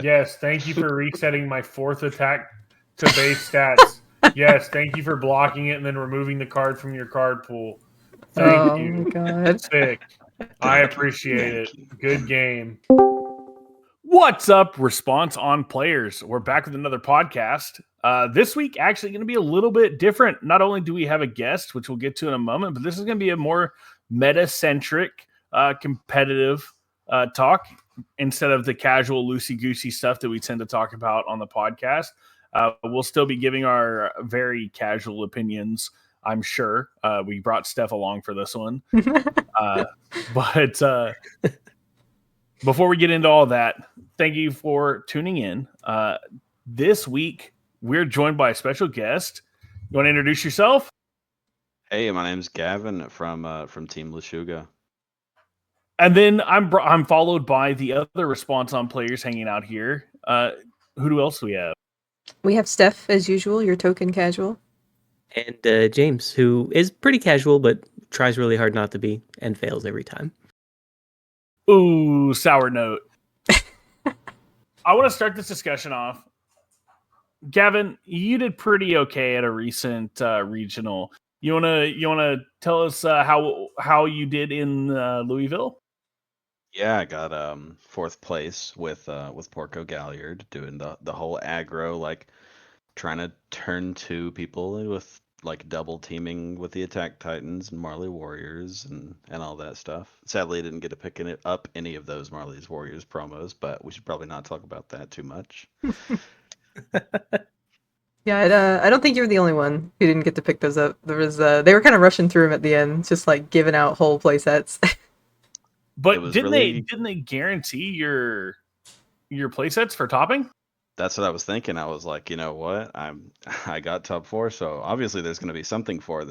Yes, thank you for resetting my 4th attack to base stats. Yes, thank you for blocking it and then removing the card from your card pool. Thank you. My God. Sick. I appreciate it. you. Good game. What's up, Response on Players? We're back with another podcast. This week, actually, going to be a little bit different. Not only do we have a guest, which we'll get to in a moment, but this is going to be a more meta-centric, competitive talk instead of the casual, loosey-goosey stuff that we tend to talk about on the podcast. We'll still be giving our very casual opinions, I'm sure. We brought Steph along for this one. But before we get into all that, thank you for tuning in. This week, we're joined by a special guest. You want to introduce yourself? Hey, my name's Gavin from Team Lashuga. And then I'm followed by the other Response on Players hanging out here. Who else do we have? We have Steph, as usual, your token casual. And James, who is pretty casual, but tries really hard not to be, and fails every time. Ooh, sour note. I want to start this discussion off. Gavin, you did pretty okay at a recent regional. You wanna tell us how you did in Louisville? Yeah, I got 4th place with Porco Galliard doing the whole aggro, like trying to turn 2 people with like double teaming with the Attack Titans and Marley Warriors and all that stuff. Sadly, I didn't get to pick up any of those Marley's Warriors promos, but we should probably not talk about that too much. Yeah, I don't think you're the only one who didn't get to pick those up. There was they were kind of rushing through them at the end, just like giving out whole play sets. But didn't they guarantee your play sets for topping? That's what I was thinking. I was like, you know what? I got top 4, so obviously there's going to be something for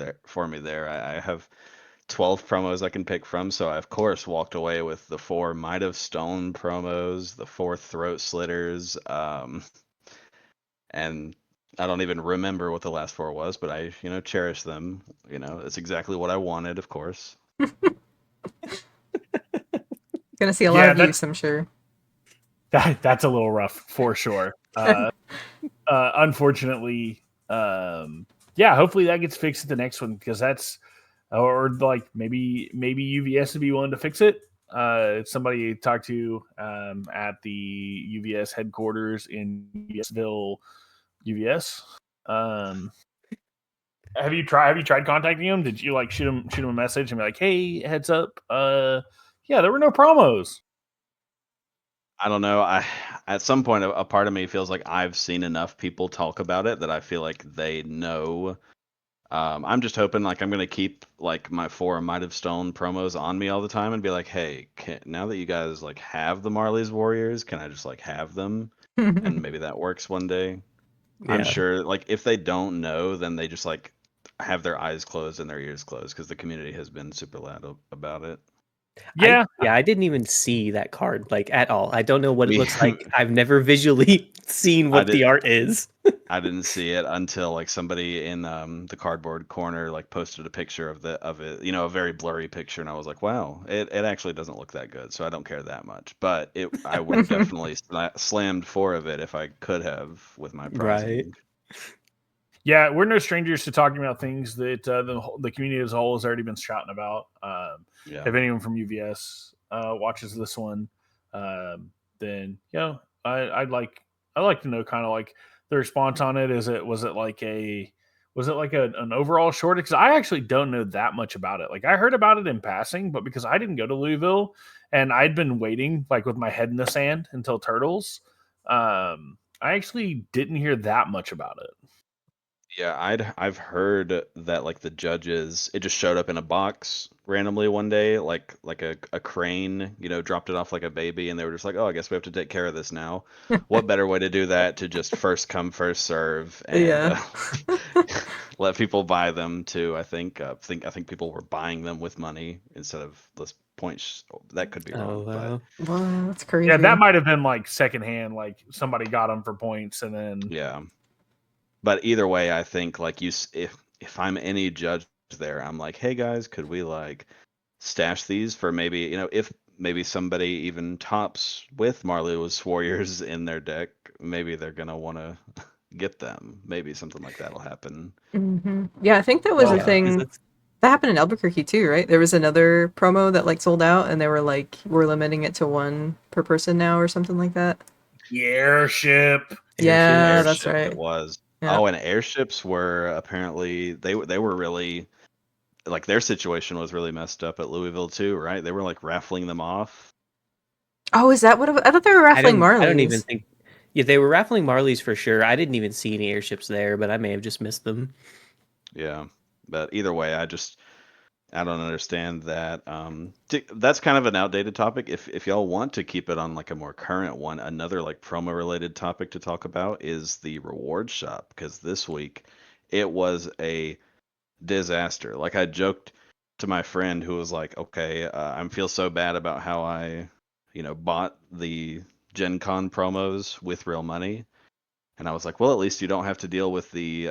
me there. I have 12 promos I can pick from, so I of course walked away with the 4 Might of Stone promos, the 4 Throat Slitters, and I don't even remember what the last 4 was, but I cherish them. It's exactly what I wanted, of course. Gonna see a lot of use, I'm sure. That's a little rough for sure. Unfortunately, hopefully that gets fixed at the next one, because that's, or like maybe UVS would be willing to fix it. Somebody talked to at the UVS headquarters in Louisville, UVS. Have you tried contacting him? Did you like shoot him a message and be like, hey, heads up, there were no promos? I don't know. At some point, a part of me feels like I've seen enough people talk about it that I feel like they know. I'm just hoping like I'm gonna keep like my 4 Might of Stone promos on me all the time and be like, hey, now that you guys like have the Marley's Warriors, can I just like have them? And maybe that works one day. Yeah. I'm sure like if they don't know, then they just like have their eyes closed and their ears closed, because the community has been super loud about it. Yeah, I didn't even see that card like at all. I don't know what it looks like. I've never visually seen what the art is. I didn't see it until like somebody in the cardboard corner like posted a picture of it, a very blurry picture, and I was like, wow, it actually doesn't look that good, so I don't care that much. But I would have definitely slammed 4 of it if I could have with my pricing. Right. Yeah, we're no strangers to talking about things that the community as a whole has already been shouting about. If anyone from UVS watches this one, then I'd like to know kind of like the response on it. Was it like an overall short? Because I actually don't know that much about it. Like I heard about it in passing, but because I didn't go to Louisville and I'd been waiting like with my head in the sand until Turtles, I actually didn't hear that much about it. Yeah, I've heard that like the judges, it just showed up in a box randomly one day, like a crane, dropped it off like a baby, and they were just like, oh, I guess we have to take care of this now. What better way to do that to just first come, first serve, and let people buy them too. I think people were buying them with money instead of the points. That could be wrong. Wow. Wow, that's crazy. Yeah, that might have been like secondhand, like somebody got them for points and then But either way, I think like if I'm any judge there, I'm like, hey guys, could we like stash these for maybe, if maybe somebody even tops with Marlowe's Warriors in their deck, maybe they're gonna want to get them. Maybe something like that'll happen. Mm-hmm. Yeah, I think that was a thing that happened in Albuquerque too, right? There was another promo that like sold out, and they were like, we're limiting it to 1 per person now, or something like that. The airship. Yeah, that's right. It was. Yeah. Oh, and airships were apparently they were really like their situation was really messed up at Louisville too, right? They were like raffling them off. Oh, is that what I thought they were raffling Marlies? I don't even think. Yeah, they were raffling Marlies for sure. I didn't even see any airships there, but I may have just missed them. Yeah, but either way, I don't understand that. That's kind of an outdated topic. If y'all want to keep it on like a more current one, another like promo related topic to talk about is the reward shop, because this week it was a disaster. Like I joked to my friend who was like, "Okay, I feel so bad about how I, bought the Gencon promos with real money." And I was like, "Well, at least you don't have to deal with the,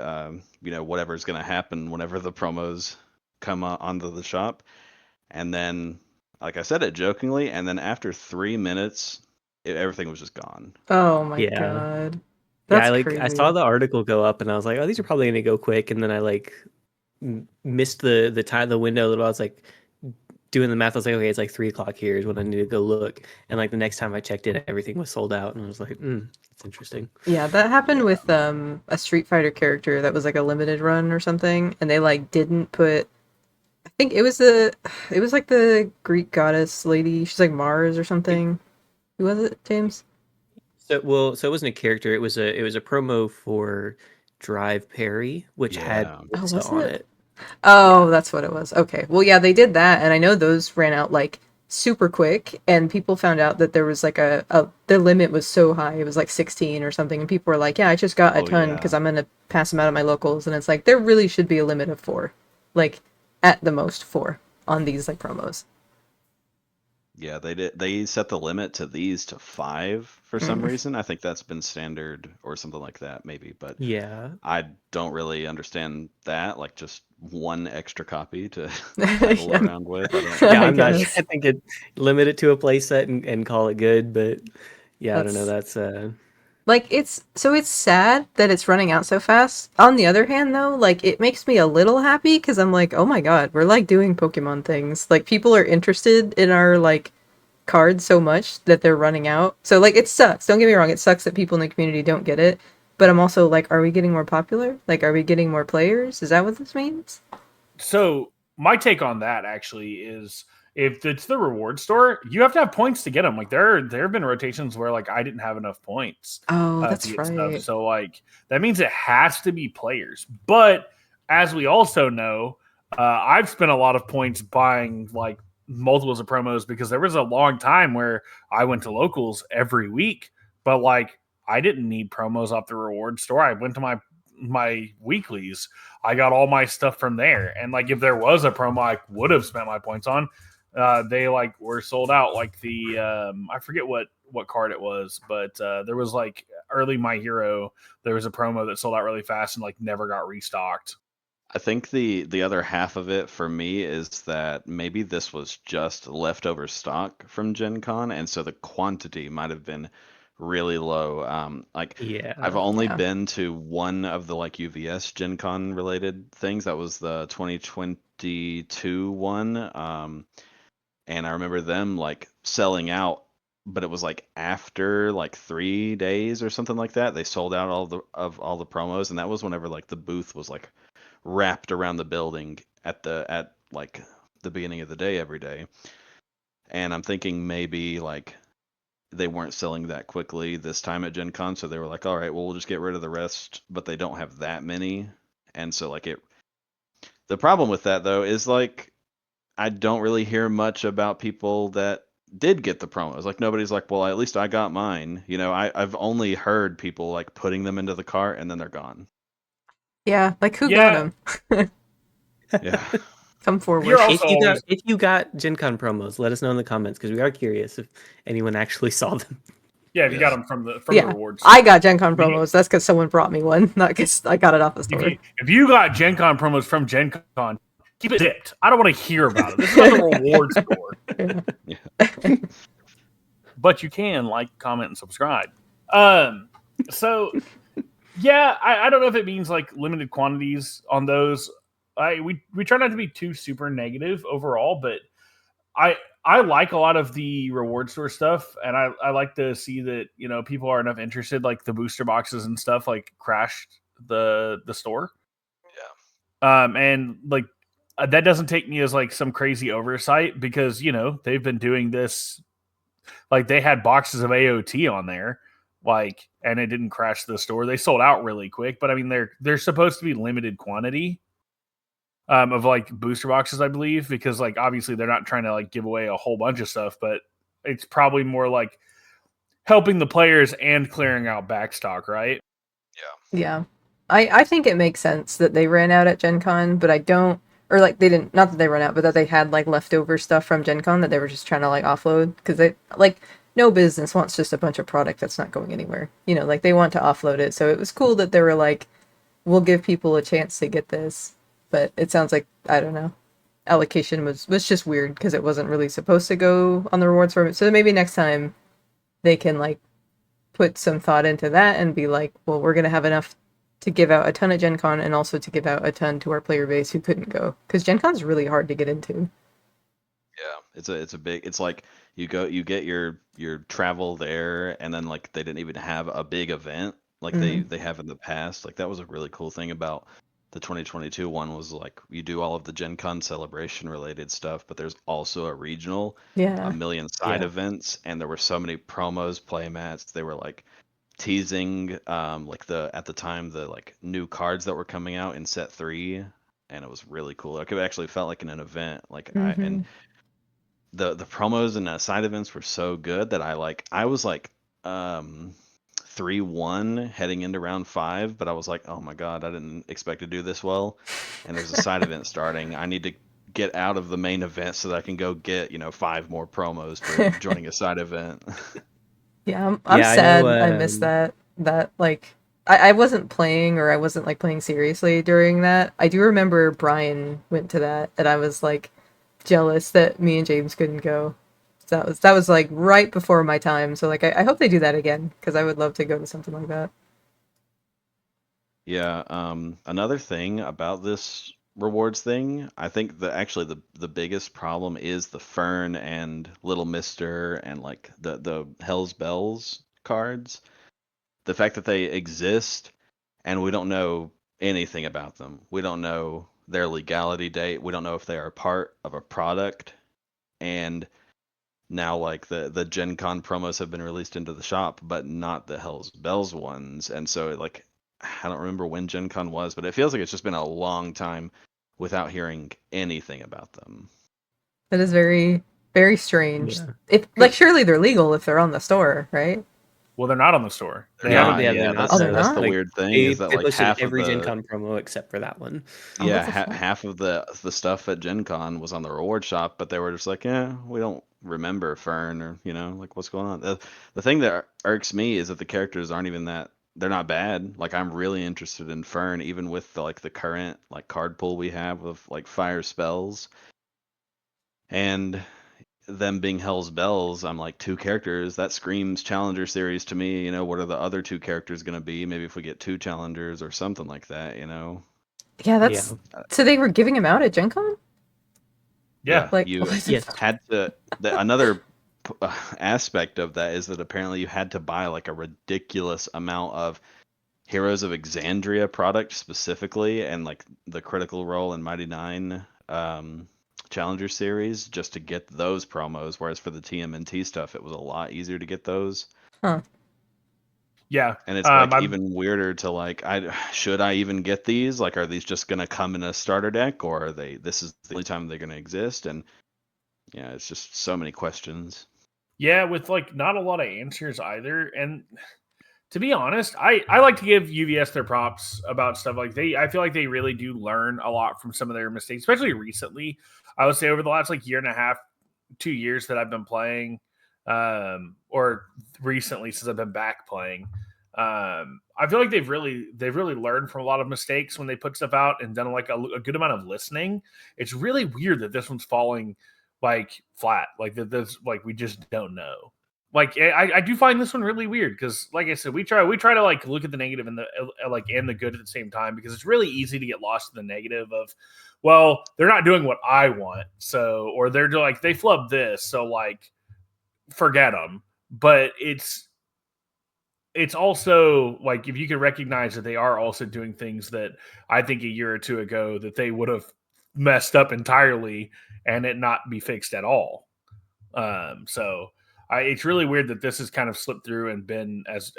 whatever's going to happen whenever the promos come onto the shop." And then, like I said it jokingly, and then after 3 minutes, everything was just gone. Oh my god. That's crazy. I saw the article go up, and I was like, "Oh, these are probably going to go quick." And then I like missed the window a little. I was like doing the math. I was like, "Okay, it's like 3:00 here is when I need to go look." And like the next time I checked in, everything was sold out, and I was like, "That's interesting." Yeah, that happened with a Street Fighter character that was like a limited run or something, and they like didn't put. I think it was like the Greek goddess lady. She's like Mars or something. Who was it, James? So it wasn't a character. It was a promo for Drive Perry, which had Lisa on it. Oh, that's what it was. Okay. Well, yeah, they did that, and I know those ran out like super quick, and people found out that there was like the limit was so high. It was like 16 or something, and people were like, "Yeah, I just got a ton because I'm gonna pass them out at my locals." And it's like there really should be a limit of 4, like at the most 4 on these like promos. Yeah, they did. They set the limit to these to 5 for some reason. I think that's been standard or something like that, maybe. But yeah, I don't really understand that. Like just 1 extra copy to fiddle around with. I'm not sure. I think it limit it to a playset and call it good. But yeah, I don't know. That's like it's sad that it's running out so fast. On the other hand, though, like it makes me a little happy because I'm like, oh my god, we're like doing Pokemon things. Like people are interested in our like cards so much that they're running out. So like it sucks. Don't get me wrong, it sucks that people in the community don't get it. But I'm also like, are we getting more popular? Like, are we getting more players? Is that what this means? So my take on that actually is, if it's the reward store, you have to have points to get them. Like there have been rotations where like I didn't have enough points. Oh, that's right. Stuff. So like that means it has to be players. But as we also know, I've spent a lot of points buying like multiples of promos because there was a long time where I went to locals every week, but like I didn't need promos off the reward store. I went to my weeklies. I got all my stuff from there. And like if there was a promo I would have spent my points on, they like were sold out. Like the I forget what card it was, but there was like early My Hero, there was a promo that sold out really fast and like never got restocked. I think the other half of it for me is that maybe this was just leftover stock from Gen Con, and so the quantity might have been really low. I've only been to one of the like UVS Gen Con related things. That was the 2022 one. And I remember them like selling out, but it was like after like 3 days or something like that. They sold out all the promos, and that was whenever like the booth was like wrapped around the building at like the beginning of the day every day. And I'm thinking maybe like they weren't selling that quickly this time at Gen Con, so they were like, all right, well, we'll just get rid of the rest, but they don't have that many. And so like the problem with that though is like I don't really hear much about people that did get the promos. Like nobody's like, well, at least I got mine. I've only heard people like putting them into the cart and then they're gone. Yeah, like who got them? Yeah. Come forward. If you got Gen Con promos, let us know in the comments because we are curious if anyone actually saw them. Yeah, if you got them from the rewards. I got Gen Con promos. That's because someone brought me one, not because I got it off the store. If you got Gen Con promos from Gen Con, keep it dipped. I don't want to hear about it. This is not the reward store. Yeah. But you can like, comment, and subscribe. So yeah, I don't know if it means like limited quantities on those. We try not to be too super negative overall, but I like a lot of the reward store stuff, and I like to see that, you know, people are enough interested, like the booster boxes and stuff like crashed the store. Yeah. And like that doesn't take me as like some crazy oversight, because, you know, they've been doing this, like they had boxes of AOT on there, like, and it didn't crash the store. They sold out really quick, but I mean they're supposed to be limited quantity of like booster boxes, I believe, because like obviously they're not trying to like give away a whole bunch of stuff, but it's probably more like helping the players and clearing out backstock, right? Yeah. I think it makes sense that they ran out at Gen Con, but I don't, or like they didn't, not that they ran out, but that they had like leftover stuff from Gen Con that they were just trying to like offload, because they, like, no business wants just a bunch of product that's not going anywhere. You know, like they want to offload it. So it was cool that they were like, we'll give people a chance to get this. But it sounds like, I don't know, allocation was just weird because it wasn't really supposed to go on the rewards for it. So maybe next time they can like put some thought into that and be like, well, we're going to have enough to give out a ton at Gen Con and also to give out a ton to our player base who couldn't go. Because Gen Con's really hard to get into. Yeah, it's a big, it's like you get your travel there, and then like they didn't even have a big event like they have in the past. Like that was a really cool thing about the 2022 one, was like you do all of the Gen Con celebration related stuff, but there's also a regional, Yeah. a million side events, and there were so many promos, play mats. They were like teasing like at the time the like new cards that were coming out in set 3, and it was really cool. Like it actually felt like an event. Like and the promos and side events were so good that I was like 3-1 heading into round 5, but I was like, oh my god, I didn't expect to do this well. And there's a side event starting. I need to get out of the main event so that I can go get 5 more promos for joining a side event. Yeah, I'm Yeah, I sad. know, I missed that. That like I wasn't playing, or I wasn't like playing seriously during that. I do remember Brian went to that, and I was like jealous that me and James couldn't go. So that was like right before my time. So like I hope they do that again, because I would love to go to something like that. Yeah, another thing about this rewards thing, I think that actually the biggest problem is the Fern and Little Mister and like the Hell's Bells cards. The fact that they exist and we don't know anything about them. We don't know their legality date. We don't know if they are part of a product. And now like the Gen Con promos have been released into the shop, but not the Hell's Bells ones. And so like I don't remember when Gen Con was, but it feels like it's just been a long time without hearing anything about them. That is very, very strange. Yeah. If like surely they're legal if they're on the store, right? Well, they're not on the store. They're They not, haven't. Yeah, yeah, they're not. Oh, they're that's not? the Like, weird thing they is that like posted half of every Gen the Con promo except for that one. Oh, yeah what the fuck? half of the stuff at Gen Con was on the reward shop, but they were just like, yeah, we don't remember Fern, or like what's going on. The thing that irks me is that the characters aren't even that, they're not bad. Like I'm really interested in Fern, even with the current like card pool we have of like fire spells, and them being Hell's Bells. I'm like, 2 characters, that screams Challenger series to me. What are the other 2 characters going to be? Maybe if we get 2 challengers or something like that. Yeah, that's so they were giving him out at Gen Con? Yeah. Like You Yes. had to. Another aspect of that is that apparently you had to buy like a ridiculous amount of Heroes of Exandria product specifically, and like the Critical Role and Mighty Nine Challenger series, just to get those promos. Whereas for the TMNT stuff, it was a lot easier to get those. Huh. Yeah. And it's like even weirder to like, should I even get these? Like, are these just gonna come in a starter deck, or are they? This is the only time they're gonna exist? And yeah, it's just so many questions. Yeah, with like not a lot of answers either. And to be honest, I like to give UVS their props about stuff like I feel like they really do learn a lot from some of their mistakes, especially recently. I would say over the last like year and a half, 2 years that I've been playing, or recently since I've been back playing. I feel like they've really learned from a lot of mistakes when they put stuff out and done like a good amount of listening. It's really weird that this one's falling like flat, like that. This like we just don't know. Like I do find this one really weird because, like I said, we try to like look at the negative and the and the good at the same time, because it's really easy to get lost in the negative of, well, they're not doing what I want, so, or they're like they flubbed this, so like forget them. But it's also like, if you can recognize that they are also doing things that I think a year or two ago that they would have messed up entirely and it not be fixed at all. So it's really weird that this has kind of slipped through and been as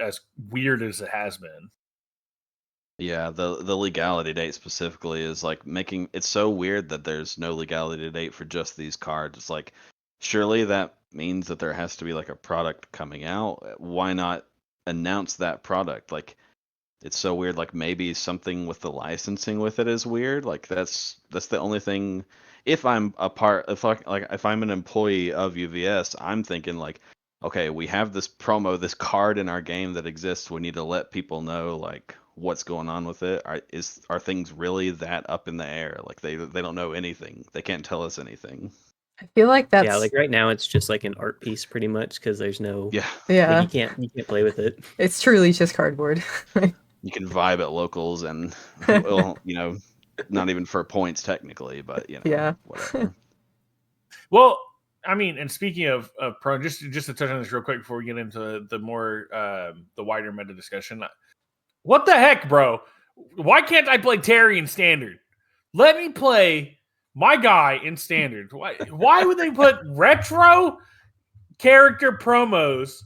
weird as it has been. Yeah, the legality date specifically is like making it's so weird that there's no legality date for just these cards. It's like, surely that means that there has to be like a product coming out. Why not announce that product? Like, it's so weird. Like, maybe something with the licensing with it is weird. Like, that's the only thing. If I'm if I'm an employee of UVS, I'm thinking like, okay, we have this this card in our game that exists. We need to let people know like what's going on with it. Are things really that up in the air? Like, they don't know anything. They can't tell us anything. I feel like that's like right now it's just like an art piece pretty much, because there's no yeah. Like, you can't play with it. It's truly just cardboard. You can vibe at locals and, well, not even for points technically, but yeah, whatever. Well, I mean, and speaking of pro, just to touch on this real quick before we get into the more the wider meta discussion. What the heck, bro? Why can't I play Terry in standard? Let me play my guy in standard. Why would they put retro character promos?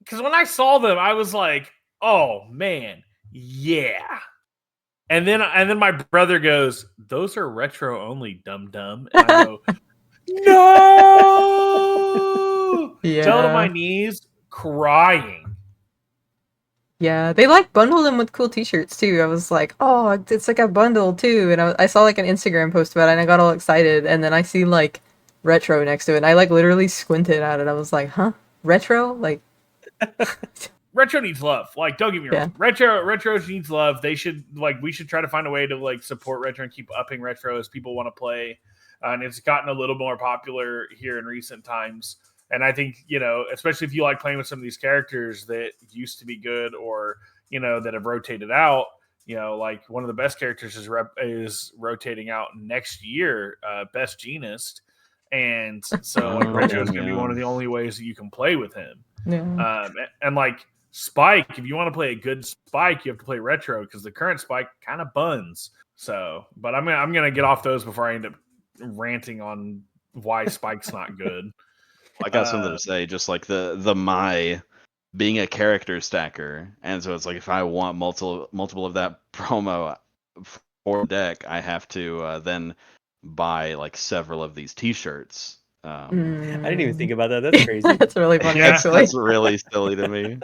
Because when I saw them, I was like, oh man, yeah. And then my brother goes, those are retro only, dum dum. And I go, no. Yeah. Fell to my knees crying. Yeah, they like bundled them with cool t-shirts too. I was like, oh, it's like a bundle too. And I saw like an Instagram post about it and I got all excited. And then I see like retro next to it. And I like literally squinted at it. I was like, huh? Retro? Like, retro needs love. Like, don't get me wrong. Retro needs love. They should we should try to find a way to like support retro and keep upping retro as people want to play. And it's gotten a little more popular here in recent times. And I think, especially if you like playing with some of these characters that used to be good or, that have rotated out, like one of the best characters is rotating out next year, Best Genist. And so retro is going to be one of the only ways that you can play with him. Yeah. And like Spike, if you want to play a good Spike, you have to play retro because the current Spike kind of buns. So, but I'm going to get off those before I end up ranting on why Spike's not good. I got something to say, just like the my being a character stacker, and so it's like if I want multiple of that promo for deck, I have to then buy like several of these T-shirts. I didn't even think about that. That's crazy. That's really funny. Actually, that's really silly to me.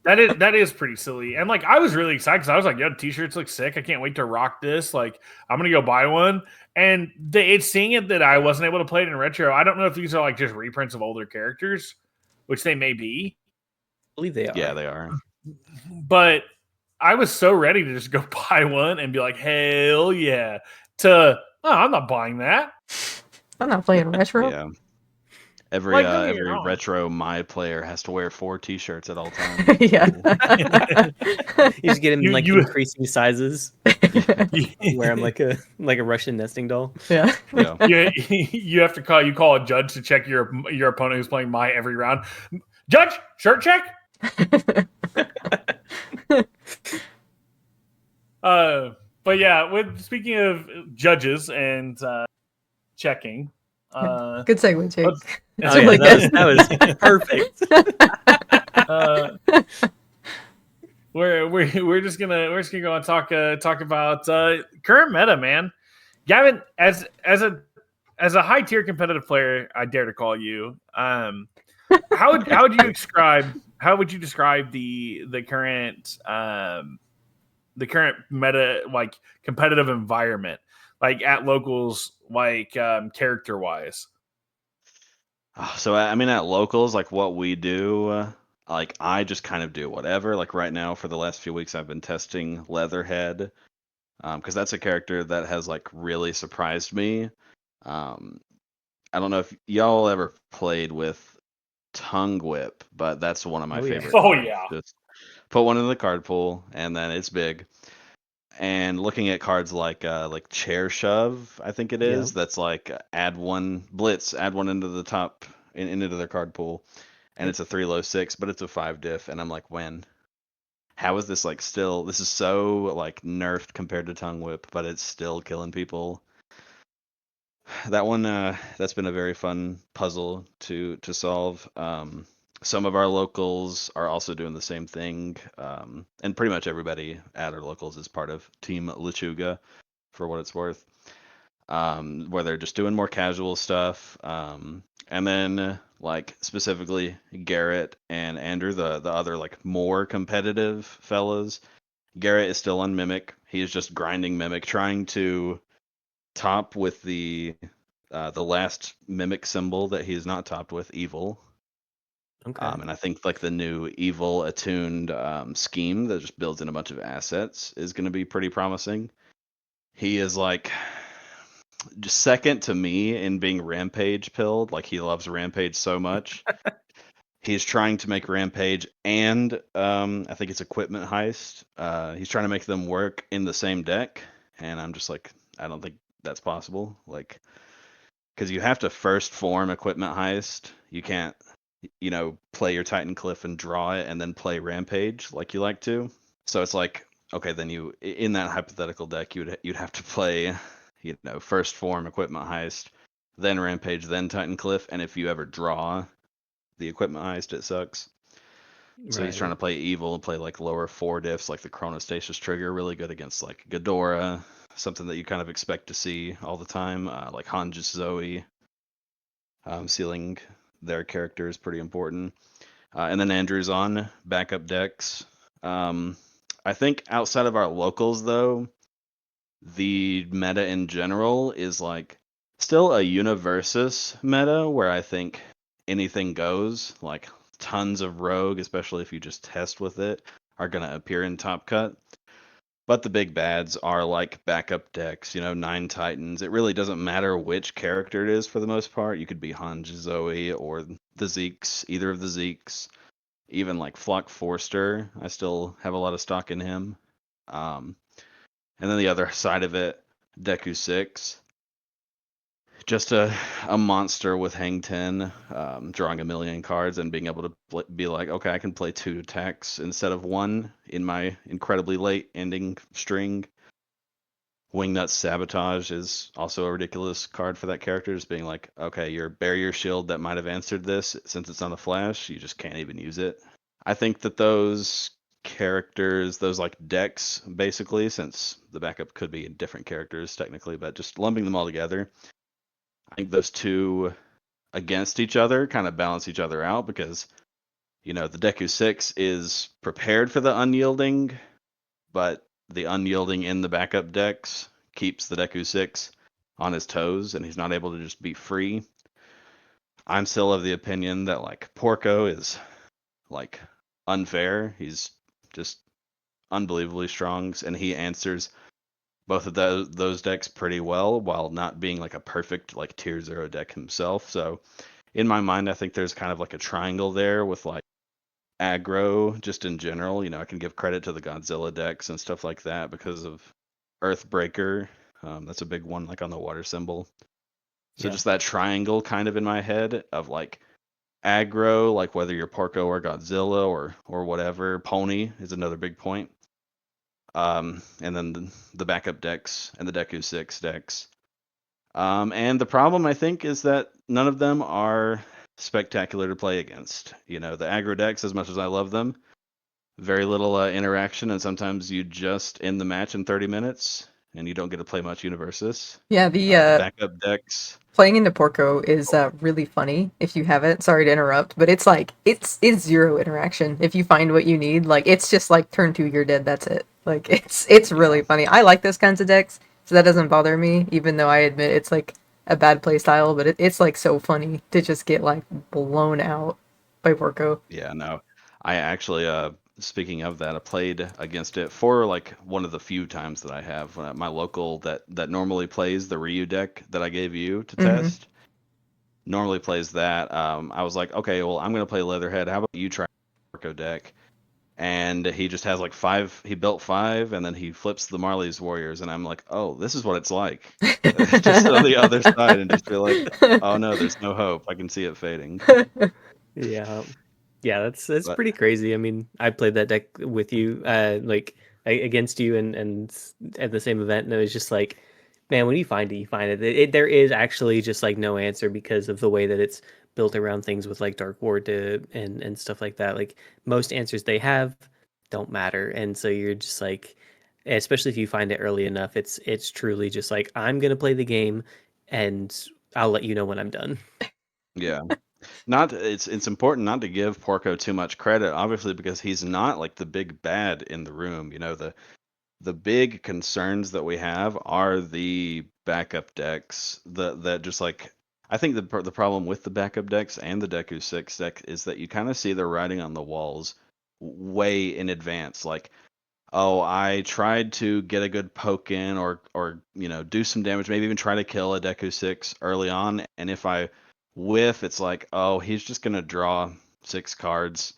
That is pretty silly. And like I was really excited because I was like, yo, T-shirts look sick. I can't wait to rock this. Like I'm gonna go buy one. And it's seeing it that I wasn't able to play it in retro. I don't know if these are like just reprints of older characters, which they may be. I believe they are. Yeah, they are. But I was so ready to just go buy one and be like, hell yeah. I'm not buying that. I'm not playing retro. Yeah. Every retro my player has to wear 4 T-shirts at all times. Yeah. You just get him increasing sizes. Wear him like a Russian nesting doll. Yeah. You have to call a judge to check your opponent who's playing my every round. Judge, shirt check. But yeah, speaking of judges and checking. Good segue, Jake. That was perfect. We're just gonna go and talk about current meta, man. Gavin, as a high tier competitive player, I dare to call you. How would you describe the current meta, like competitive environment, like at locals, like character wise? So I mean, at locals, like what we do, like I just kind of do whatever. Like right now, for the last few weeks, I've been testing Leatherhead, because that's a character that has like really surprised me. Um, I don't know if y'all ever played with Tongue Whip, but that's one of my Oh, yeah. favorite Oh, cards. yeah. Just put one in the card pool, and then it's big. And looking at cards like Chair Shove, I think it Yeah. is. That's like add one Blitz, add one into the top into their card pool, and Yep. it's a 3 low 6, but it's a 5 diff, and I'm like, when? How is this like still? This is so like nerfed compared to Tongue Whip, but it's still killing people. That one, that's been a very fun puzzle to solve. Some of our locals are also doing the same thing, and pretty much everybody at our locals is part of Team Lechuga, for what it's worth. Where they're just doing more casual stuff. And then like specifically Garrett and Andrew, the other like more competitive fellas. Garrett is still on Mimic. He is just grinding Mimic, trying to top with the last Mimic symbol that he is not topped with, Evil. Okay. And I think like the new Evil attuned scheme that just builds in a bunch of assets is going to be pretty promising. He is like just second to me in being Rampage pilled. Like he loves Rampage so much. He's trying to make Rampage and I think it's Equipment Heist. He's trying to make them work in the same deck, and I'm just like, I don't think that's possible. Like, because you have to first form Equipment Heist. You can't, play your Titan Cliff and draw it and then play Rampage like you like to. So it's like, okay, then you in that hypothetical deck you'd have to play, first form Equipment Heist, then Rampage, then Titan Cliff, and if you ever draw the Equipment Heist, it sucks. So he's trying to play Evil and play like lower 4 diffs, like the Chronostasis trigger, really good against like Ghidorah, something that you kind of expect to see all the time, like Hanjis Zoe. Sealing their character is pretty important. And then Andrew's on backup decks. I think outside of our locals, though, the meta in general is like still a Universus meta where I think anything goes. Like tons of rogue, especially if you just test with it, are going to appear in Top Cut. But the big bads are like backup decks, 9 Titans. It really doesn't matter which character it is for the most part. You could be Hanj Zoe or the Zeeks, either of the Zeeks. Even like Flock Forster, I still have a lot of stock in him. And then the other side of it, Deku 6. Just a monster with Hang 10, drawing a million cards and being able to be like, okay, I can play 2 attacks instead of 1 in my incredibly late ending string. Wingnut Sabotage is also a ridiculous card for that character, just being like, okay, your barrier shield that might have answered this, since it's on a flash, you just can't even use it. I think that those characters, those like decks, basically, since the backup could be different characters technically, but just lumping them all together, I think those two against each other kind of balance each other out because, the Deku 6 is prepared for the unyielding, but the unyielding in the backup decks keeps the Deku 6 on his toes and he's not able to just be free. I'm still of the opinion that like Porco is like unfair. He's just unbelievably strong and he answers both of those decks pretty well while not being like a perfect like tier 0 deck himself. So in my mind, I think there's kind of like a triangle there with like aggro just in general. I can give credit to the Godzilla decks and stuff like that because of Earthbreaker. That's a big one, like on the water symbol. So just that triangle kind of in my head of like aggro, like whether you're Porco or Godzilla or whatever. Pony is another big point. And then the backup decks and the Deku 6 decks. And the problem, I think, is that none of them are spectacular to play against. The aggro decks, as much as I love them, very little interaction, and sometimes you just end the match in 30 minutes, and you don't get to play much Universus. Yeah, The backup decks. Playing into Porco is really funny if you haven't. Sorry to interrupt, but it's like it's 0 interaction. If you find what you need, like it's just like turn 2, you're dead. That's it. Like it's really funny. I like those kinds of decks, so that doesn't bother me. Even though I admit it's like a bad play style, but it's like so funny to just get like blown out by Porco. Yeah, no, I actually, speaking of that, I played against it for like one of the few times that I have. My local that normally plays the Ryu deck that I gave you to Mm-hmm. test normally plays that. I was like, okay, well, I'm gonna play Leatherhead. How about you try Porco deck? And he just has like 5. He built 5, and then he flips the Marley's Warriors, and I'm like, oh, this is what it's like. Just sit on the other side and just be like, oh no, there's no hope. I can see it fading. Yeah. Yeah, that's But pretty crazy. I mean, I played that deck with you, like against you, and at the same event, and it was just like, man, when you find it, you find it. There is actually just like no answer because of the way that it's built around things with like Dark Ward and stuff like that. Like most answers they have don't matter, and so you're just like, especially if you find it early enough, it's truly just like I'm gonna play the game, and I'll let you know when I'm done. yeah. Not it's important not to give Porco too much credit, obviously, because he's not like the big bad in the room. The big concerns that we have are the backup decks. That just like I think the problem with the backup decks and the Deku 6 deck is that you kind of see the writing on the walls way in advance. Like, oh, I tried to get a good poke in or do some damage, maybe even try to kill a Deku 6 early on, and if I whiff, it's like, oh, he's just gonna draw 6 cards,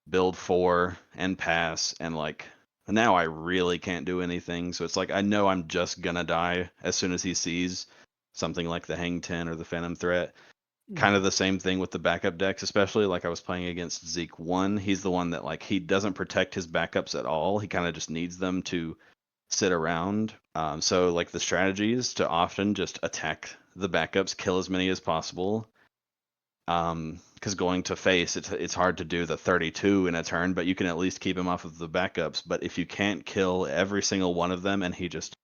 build 4, and pass, and like now I really can't do anything. So it's like I know I'm just gonna die as soon as he sees something like the Hang 10 or the Phantom Threat. Kind of the same thing with the backup decks, especially like I was playing against Zeke 1. He's the one that like he doesn't protect his backups at all. He kind of just needs them to sit around. So like the strategy is to often just attack the backups, kill as many as possible. Because going to face, it's hard to do the 32 in a turn, but you can at least keep him off of the backups. But if you can't kill every single one of them, and he just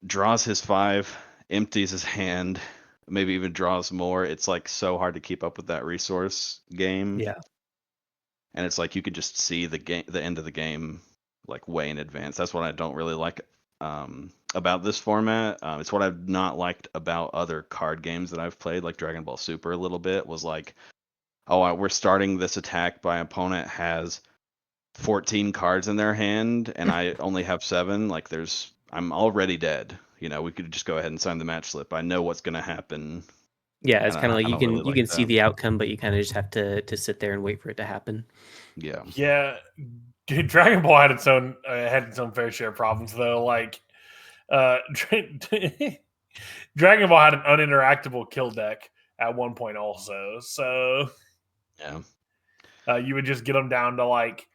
draws his 5, empties his hand, maybe even draws more, it's like so hard to keep up with that resource game. Yeah. And it's like you could just see the end of the game like way in advance. That's what I don't really like about this format. It's what I've not liked about other card games that I've played, like Dragon Ball Super a little bit, was like, oh, we're starting this attack by opponent has 14 cards in their hand and I only have 7. Like I'm already dead. We could just go ahead and sign the match slip. I know what's going to happen. Yeah, it's kind of like I you don't really you like can see that. the outcome, but you kind of just have to sit there and wait for it to happen. Yeah. Yeah, Dragon Ball had its own fair share of problems though. Like, Dragon Ball had an uninteractable kill deck at one point also. So Yeah. you would just get them down to like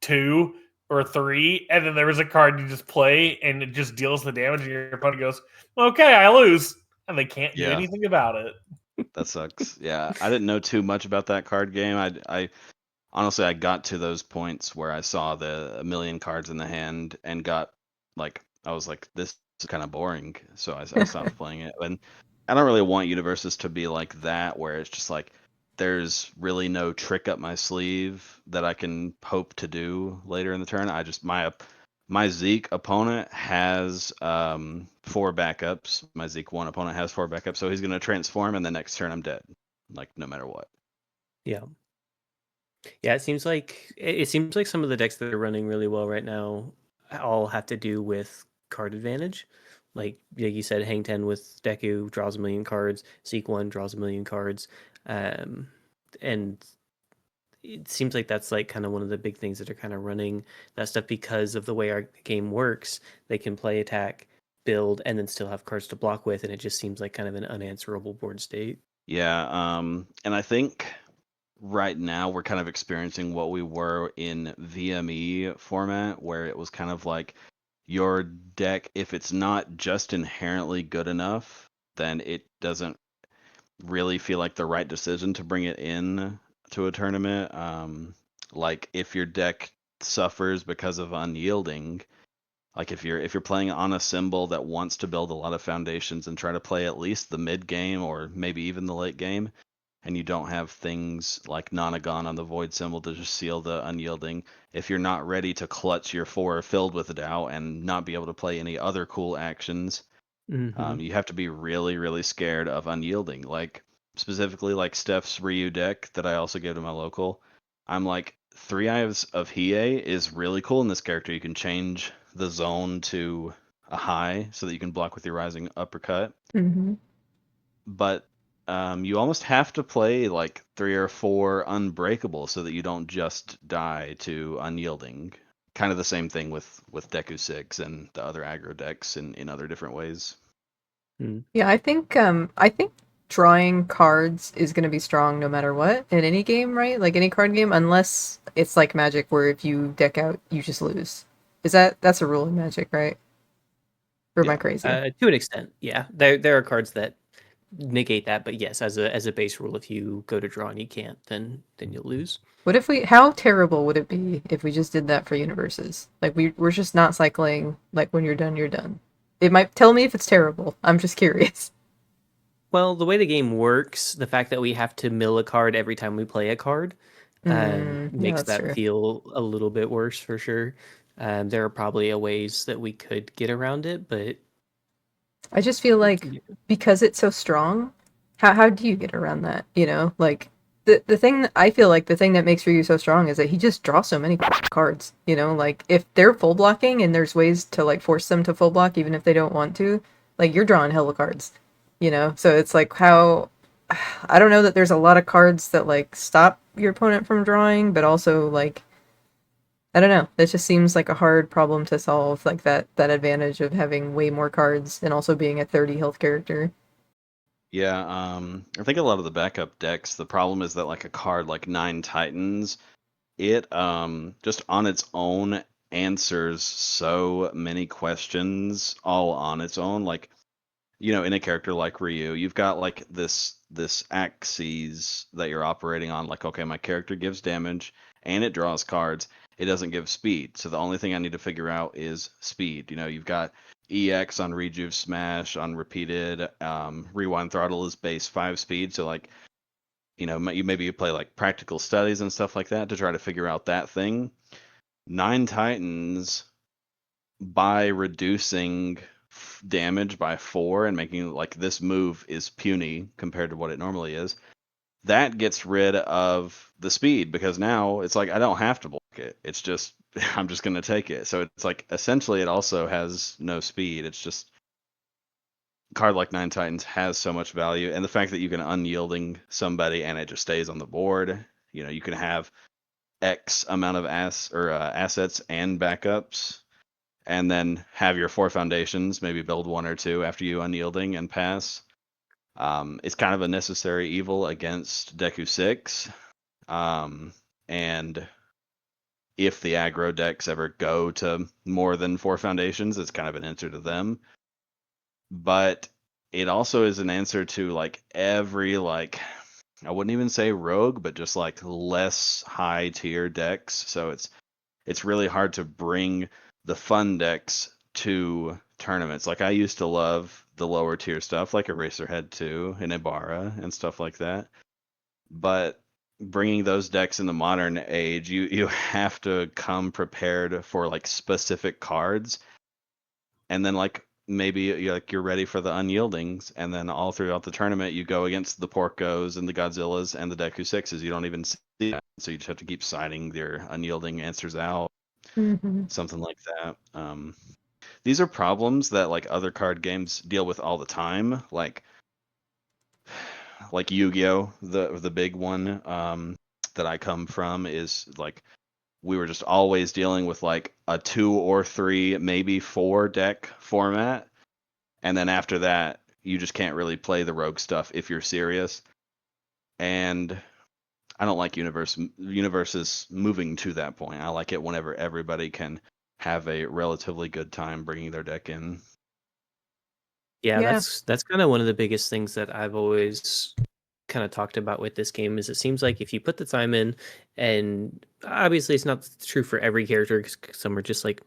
2 or 3, and then there was a card you just play, and it just deals the damage, and your opponent goes, "Okay, I lose," and they can't do Yeah. anything about it. That sucks. Yeah, I didn't know too much about that card game. I honestly I got to those points where I saw a million cards in the hand and got like I was like, this is kind of boring, so I stopped playing it. And I don't really want Universus to be like that, where it's just like there's really no trick up my sleeve that I can hope to do later in the turn. My Zeke opponent has 4 backups. My Zeke 1 opponent has 4 backups, so he's gonna transform, and the next turn I'm dead, like no matter what. Yeah. Yeah, it seems like some of the decks that are running really well right now all have to do with card advantage. Like you said, Hang 10 with Deku draws a million cards, Seek 1 draws a million cards. And it seems like that's like kind of one of the big things that are kind of running that stuff because of the way our game works. They can play attack, build, and then still have cards to block with, and it just seems like kind of an unanswerable board state. Yeah, and I think right now we're kind of experiencing what we were in VME format, where it was kind of like your deck, if it's not just inherently good enough, then it doesn't really feel like the right decision to bring it in to a tournament. Like if your deck suffers because of unyielding, like if you're playing on a symbol that wants to build a lot of foundations and try to play at least the mid game or maybe even the late game, and you don't have things like Nonagon on the void symbol to just seal the unyielding, if you're not ready to clutch your 4 filled with doubt and not be able to play any other cool actions, you have to be really, really scared of unyielding. Like specifically like Steph's Ryu deck that I also gave to my local. I'm like, 3 Eyes of Hiei is really cool in this character. You can change the zone to a high so that you can block with your rising uppercut. Mm-hmm. But you almost have to play like 3 or 4 unbreakable so that you don't just die to unyielding. Kind of the same thing with Deku 6 and the other aggro decks in other different ways. Yeah, I think drawing cards is going to be strong no matter what in any game, right? Like any card game, unless it's like Magic, where if you deck out, you just lose. That's a rule in Magic, right? Or am I crazy? To an extent, yeah. There are cards that negate that, but yes, as a base rule, if you go to draw and you can't, then you'll lose. What if how terrible would it be if we just did that for Universes? Like we're just not cycling, like when you're done, you're done. It might tell me if it's terrible. I'm just curious. Well, the way the game works, the fact that we have to mill a card every time we play a card Yeah, makes that's that true. feel a little bit worse for sure. There are probably ways that we could get around it, but I just feel like because it's so strong, how do you get around that? You know, like the thing that I feel like the thing that makes Ryu so strong is that he just draws so many cards. You know, like if they're full blocking and there's ways to like force them to full block even if they don't want to, like you're drawing hella cards. You know, so it's like how I don't know that there's a lot of cards that like stop your opponent from drawing, but also like I don't know. That just seems like a hard problem to solve, like that advantage of having way more cards and also being a 30 health character. Yeah, I think a lot of the backup decks, the problem is that like a card like Nine Titans, it just on its own answers so many questions all on its own. Like, in a character like Ryu, you've got like this axes that you're operating on. Like, okay, my character gives damage and it draws cards. It doesn't give speed. So the only thing I need to figure out is speed. You've got EX on Rejuve Smash on repeated. Rewind Throttle is base 5 speed. So like, maybe you play like practical studies and stuff like that to try to figure out that thing. Nine Titans, by reducing damage by 4 and making like this move is puny compared to what it normally is, that gets rid of the speed because now it's like I don't have to block it. It's just I'm just going to take it. So it's like essentially it also has no speed. It's just a card like Nine Titans has so much value, and the fact that you can unyielding somebody and it just stays on the board. You can have X amount of assets and backups, and then have your 4 foundations, maybe build 1 or 2 after you unyielding and pass. It's kind of a necessary evil against Deku 6. And if the aggro decks ever go to more than 4 foundations, it's kind of an answer to them. But it also is an answer to like every like I wouldn't even say rogue, but just like less high tier decks. So it's really hard to bring the fun decks to tournaments. Like I used to love the lower tier stuff like Eraserhead 2 and Ibarra and stuff like that. But bringing those decks in the modern age, you have to come prepared for like specific cards, and then like maybe you're ready for the unyieldings, and then all throughout the tournament you go against the Porcos and the Godzillas and the Deku 6s. You don't even see that, so you just have to keep siding their unyielding answers out. Mm-hmm. Something like that. These are problems that like other card games deal with all the time, like Yu-Gi-Oh, the big one that I come from is like we were just always dealing with like a 2 or 3, maybe 4 deck format, and then after that you just can't really play the rogue stuff if you're serious. And I don't like Universus moving to that point. I like it whenever everybody can have a relatively good time bringing their deck in. Yeah, Yeah. that's kind of one of the biggest things that I've always kind of talked about with this game is it seems like if you put the time in, and obviously it's not true for every character because some are just like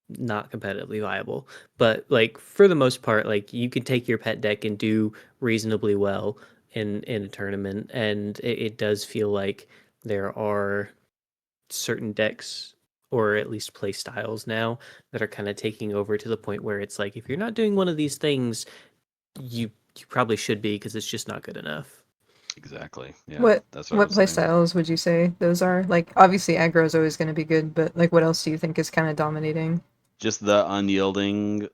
not competitively viable, but like for the most part, like you can take your pet deck and do reasonably well in a tournament, and it does feel like there are certain decks or at least play styles now that are kind of taking over to the point where it's like if you're not doing one of these things, you probably should be because it's just not good enough. Exactly. Yeah, What that's what I was saying. playstyles would you say those are? Like, obviously aggro is always going to be good, but like, what else do you think is kind of dominating? Just the unyielding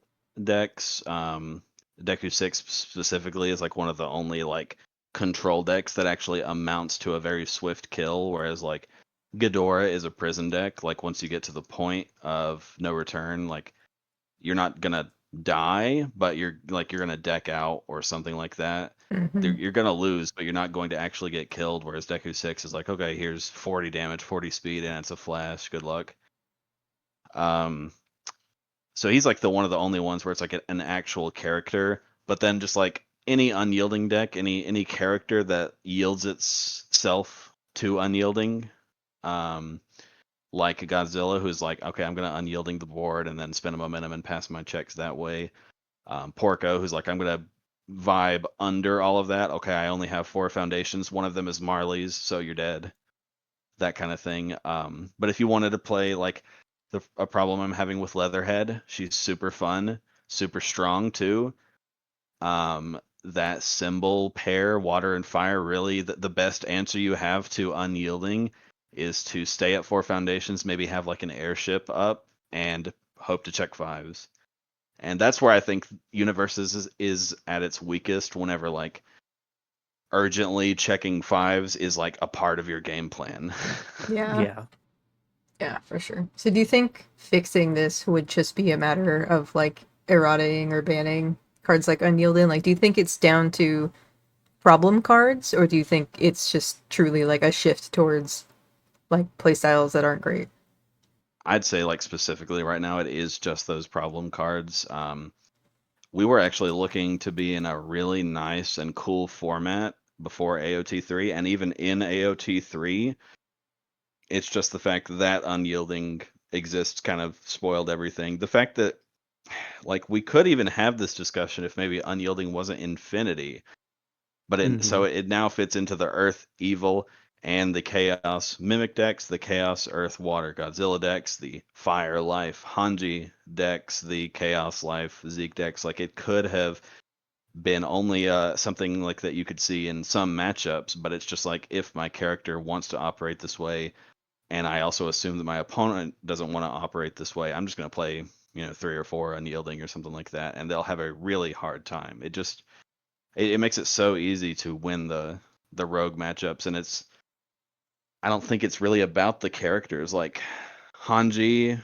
decks. Deku 6 specifically is like one of the only like control decks that actually amounts to a very swift kill, whereas like Ghidorah is a prison deck. Like once you get to the point of no return, like you're not gonna die, but you're gonna deck out or something like that. Mm-hmm. You're gonna lose, but you're not going to actually get killed. Whereas Deku 6 is like, okay, here's 40 damage, 40 speed, and it's a flash. Good luck. So he's like the one of the only ones where it's like an actual character. But then just like any unyielding deck, any character that yields itself to unyielding, like a Godzilla, who's like, okay, I'm gonna unyielding the board and then spend a momentum and pass my checks that way. Porco, who's like, I'm gonna vibe under all of that. Okay, I only have 4 foundations. One of them is Marley's, so you're dead. That kind of thing. But if you wanted to play like a problem I'm having with Leatherhead, she's super fun, super strong too. That symbol pair, water and fire, really the best answer you have to unyielding is to stay at 4 foundations, maybe have like an airship up and hope to check 5s. And that's where I think Universus is at its weakest whenever like urgently checking 5s is like a part of your game plan. Yeah. Yeah. Yeah, for sure. So do you think fixing this would just be a matter of like eroding or banning cards like Unyielding? Like, do you think it's down to problem cards, or do you think it's just truly like a shift towards like playstyles that aren't great? I'd say like specifically right now it is just those problem cards. We were actually looking to be in a really nice and cool format before AOT3, and even in AOT3, it's just the fact that unyielding exists kind of spoiled everything. The fact that like we could even have this discussion if maybe unyielding wasn't infinity, but so it now fits into the Earth Evil and the Chaos Mimic decks, the Chaos Earth Water Godzilla decks, the Fire Life Hanji decks, the Chaos Life Zeke decks. Like it could have been only something like that you could see in some matchups, but it's just like if my character wants to operate this way, and I also assume that my opponent doesn't want to operate this way, I'm just going to play 3 or 4 unyielding or something like that, and they'll have a really hard time. It makes it so easy to win the rogue matchups, and I don't think it's really about the characters. Like Hanji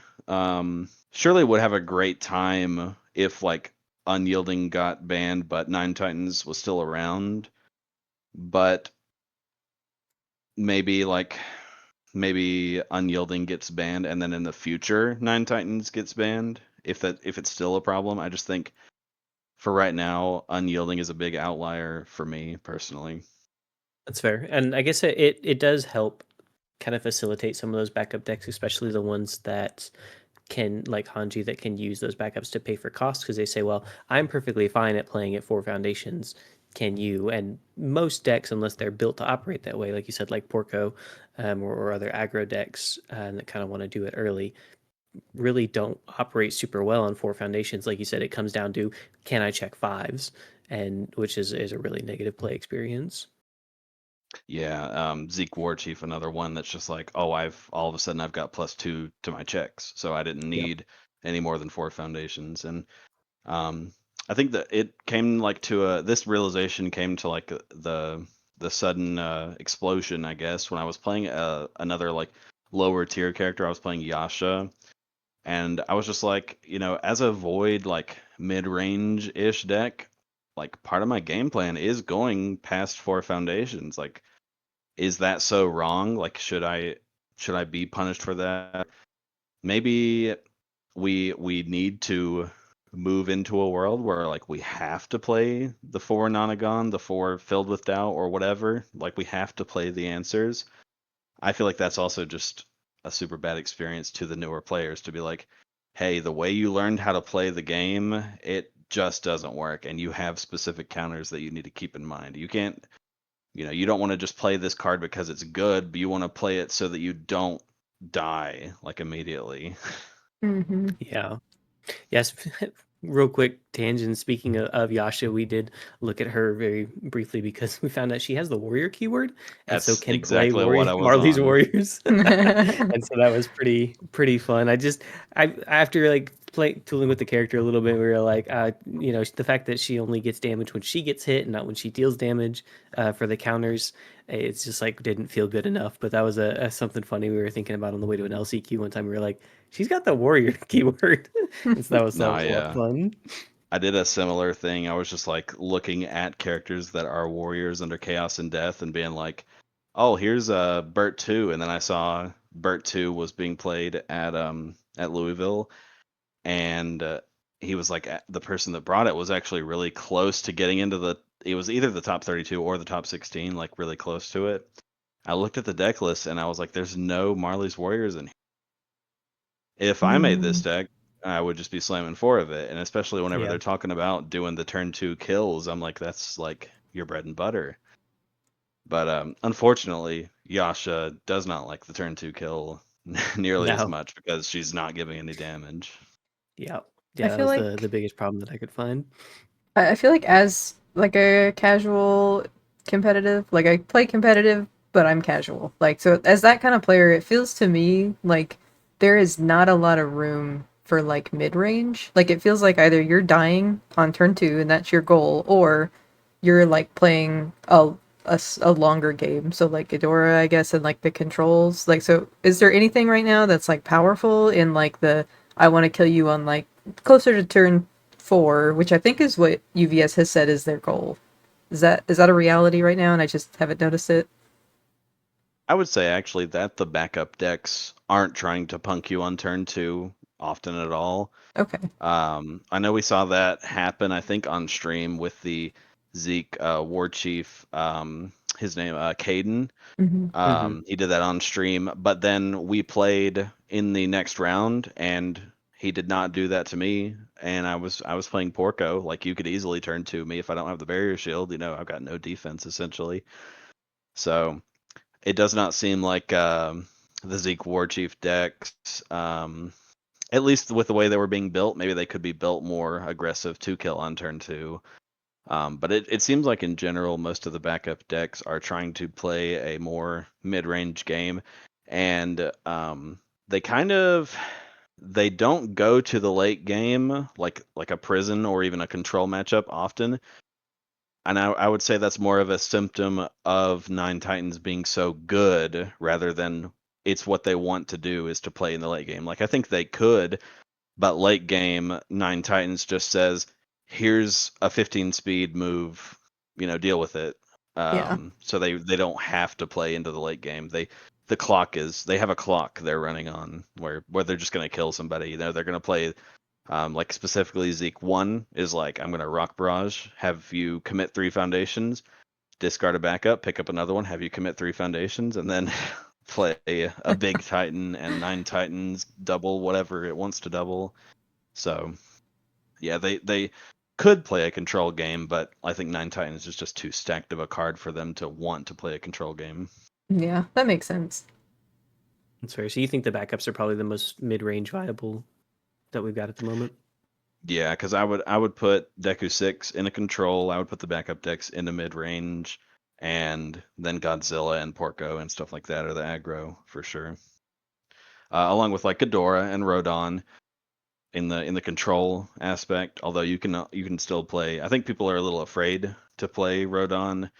surely would have a great time if like Unyielding got banned, but Nine Titans was still around. But maybe Unyielding gets banned, and then in the future Nine Titans gets banned if it's still a problem. I just think for right now, Unyielding is a big outlier for me personally. That's fair. And I guess it does help kind of facilitate some of those backup decks, especially the ones that can, like Hanji, that can use those backups to pay for costs because they say, well, I'm perfectly fine at playing at 4 foundations. Can you? And most decks, unless they're built to operate that way, like you said, like Porco or other aggro decks that kind of want to do it early, really don't operate super well on 4 foundations. Like you said, it comes down to, can I check 5s? And which is a really negative play experience. Yeah, Zeke Warchief, another one that's just like, oh, all of a sudden I've got +2 to my checks, so I didn't need any more than 4 foundations. And I think that it came like to this realization came to like the sudden explosion, I guess, when I was playing another like lower tier character. I was playing Yasha, and I was just like, as a void like mid-range ish deck, like part of my game plan is going past 4 foundations. Like, is that so wrong? Like, should I be punished for that? Maybe we need to move into a world where like we have to play the 4 Nonagon, the 4 filled with doubt or whatever. Like we have to play the answers. I feel like that's also just a super bad experience to the newer players to be like, hey, the way you learned how to play the game, it just doesn't work, and you have specific counters that you need to keep in mind. You can't, you don't want to just play this card because it's good, but you want to play it so that you don't die like immediately. Mm-hmm. Yeah. Yes. Real quick tangent. Speaking of Yasha, we did look at her very briefly because we found out she has the warrior keyword, and so That's can play exactly what I was Marley's on. warriors, and so that was pretty fun. I after like tooling with the character a little bit, we were like, the fact that she only gets damage when she gets hit and not when she deals damage for the counters, it's just like didn't feel good enough. But that was a something funny we were thinking about on the way to an LCQ one time. We were like, she's got the warrior keyword. And so that was a lot of fun. I did a similar thing. I was just like looking at characters that are warriors under Chaos and Death and being like, oh, here's Bert 2. And then I saw Bert 2 was being played at Louisville. And he was like, the person that brought it was actually really close to getting into it was either the top 32 or the top 16, like really close to it. I looked at the deck list and I was like, there's no Marley's Warriors in here. If I made this deck, I would just be slamming 4 of it. And especially whenever they're talking about doing the turn 2 kills, I'm like, that's like your bread and butter. But unfortunately, Yasha does not like the turn 2 kill nearly as much because she's not giving any damage. Yeah, that was the biggest problem that I could find. I feel like as like a casual competitive, like I play competitive, but I'm casual. Like, so as that kind of player, it feels to me like there is not a lot of room for like mid-range. Like it feels like either you're dying on turn 2 and that's your goal, or you're like playing a longer game. So like Ghidorah, I guess, and like the controls. Like, so is there anything right now that's like powerful in like the I want to kill you on like closer to turn 4, which I think is what UVS has said is their goal. Is that a reality right now and I just haven't noticed it? I would say actually that the backup decks aren't trying to punk you on turn 2 often at all. Okay. I know we saw that happen, I think, on stream with the Zeke War Chief, his name Caden. He did that on stream, but then we played in the next round and he did not do that to me. And I was playing Porco. Like, you could easily turn to me if I don't have the barrier shield. I've got no defense essentially. So it does not seem like the Zeke War Chief decks, at least with the way they were being built, maybe they could be built more aggressive to kill on turn 2. But it seems like in general, most of the backup decks are trying to play a more mid-range game, and they don't go to the late game like a prison or even a control matchup often. And I would say that's more of a symptom of Nine Titans being so good rather than it's what they want to do is to play in the late game. Like, I think they could, but late game, Nine Titans just says, here's a 15 speed move, deal with it. So they don't have to play into the late game. They have a clock they're running on where they're just going to kill somebody. They're going to play, like specifically Zeke 1 is like, I'm going to rock barrage, have you commit 3 foundations, discard a backup, pick up another one, have you commit 3 foundations, and then play a big Titan and 9 Titans double whatever it wants to double. So yeah, they could play a control game, but I think 9 Titans is just too stacked of a card for them to want to play a control game. Yeah, that makes sense. That's fair. So you think the backups are probably the most mid-range viable that we've got at the moment? Yeah, because I would put Deku 6 in a control. I would put the backup decks into mid-range, and then Godzilla and Porco and stuff like that are the aggro for sure. Along with like Ghidorah and Rodon in the control aspect. Although you can still play. I think people are a little afraid to play Rodon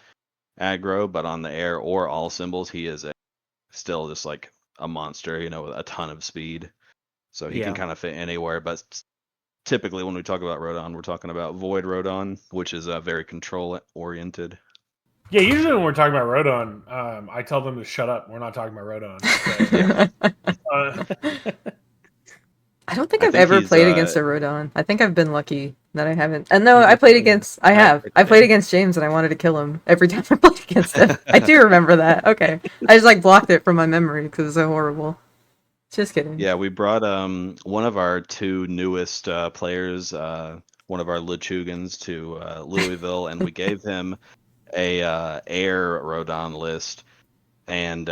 aggro, but on the air or all symbols, he is still just like a monster, with a ton of speed. So he can kind of fit anywhere. But typically when we talk about Rodon, we're talking about Void Rodon, which is very control oriented. Yeah, usually when we're talking about Rodon, I tell them to shut up. We're not talking about Rodon. I don't think I've ever played against a Rodon. I think I've been lucky that I haven't. And no, I played against. I have. I played against James, and I wanted to kill him every time I played against him. I do remember that. Okay, I just like blocked it from my memory because it's so horrible. Just kidding. Yeah, we brought one of our 2 newest players, one of our Lechugans, to Louisville, and we gave him a air Rodon list, and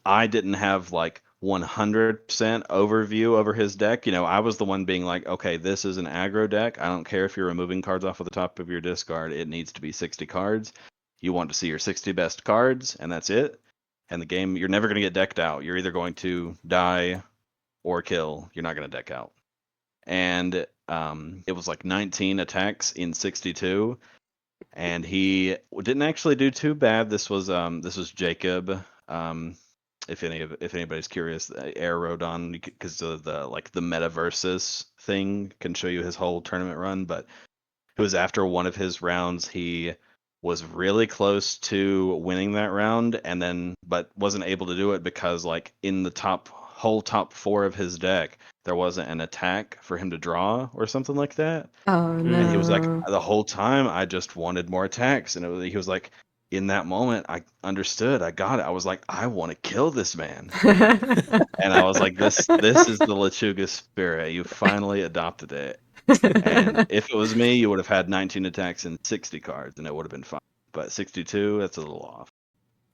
I didn't have like 100% overview over his deck. I was the one being like, okay, this is an aggro deck. I don't care if you're removing cards off of the top of your discard. It needs to be 60 cards. You want to see your 60 best cards, and that's it. And the game, you're never going to get decked out. You're either going to die or kill. You're not going to deck out. And it was like 19 attacks in 62. And he didn't actually do too bad. This was Jacob. If anybody's curious, Air Rodon, because of the Metaversus thing can show you his whole tournament run. But it was after one of his rounds, he was really close to winning that round, but wasn't able to do it because in the whole top 4 of his deck, there wasn't an attack for him to draw or something like that. Oh no! And he was like, the whole time I just wanted more attacks, and he was like, in that moment, I understood. I got it. I was like, I want to kill this man. And I was like, this is the Lechuga spirit. You finally adopted it. And if it was me, you would have had 19 attacks and 60 cards, and it would have been fine. But 62, that's a little off.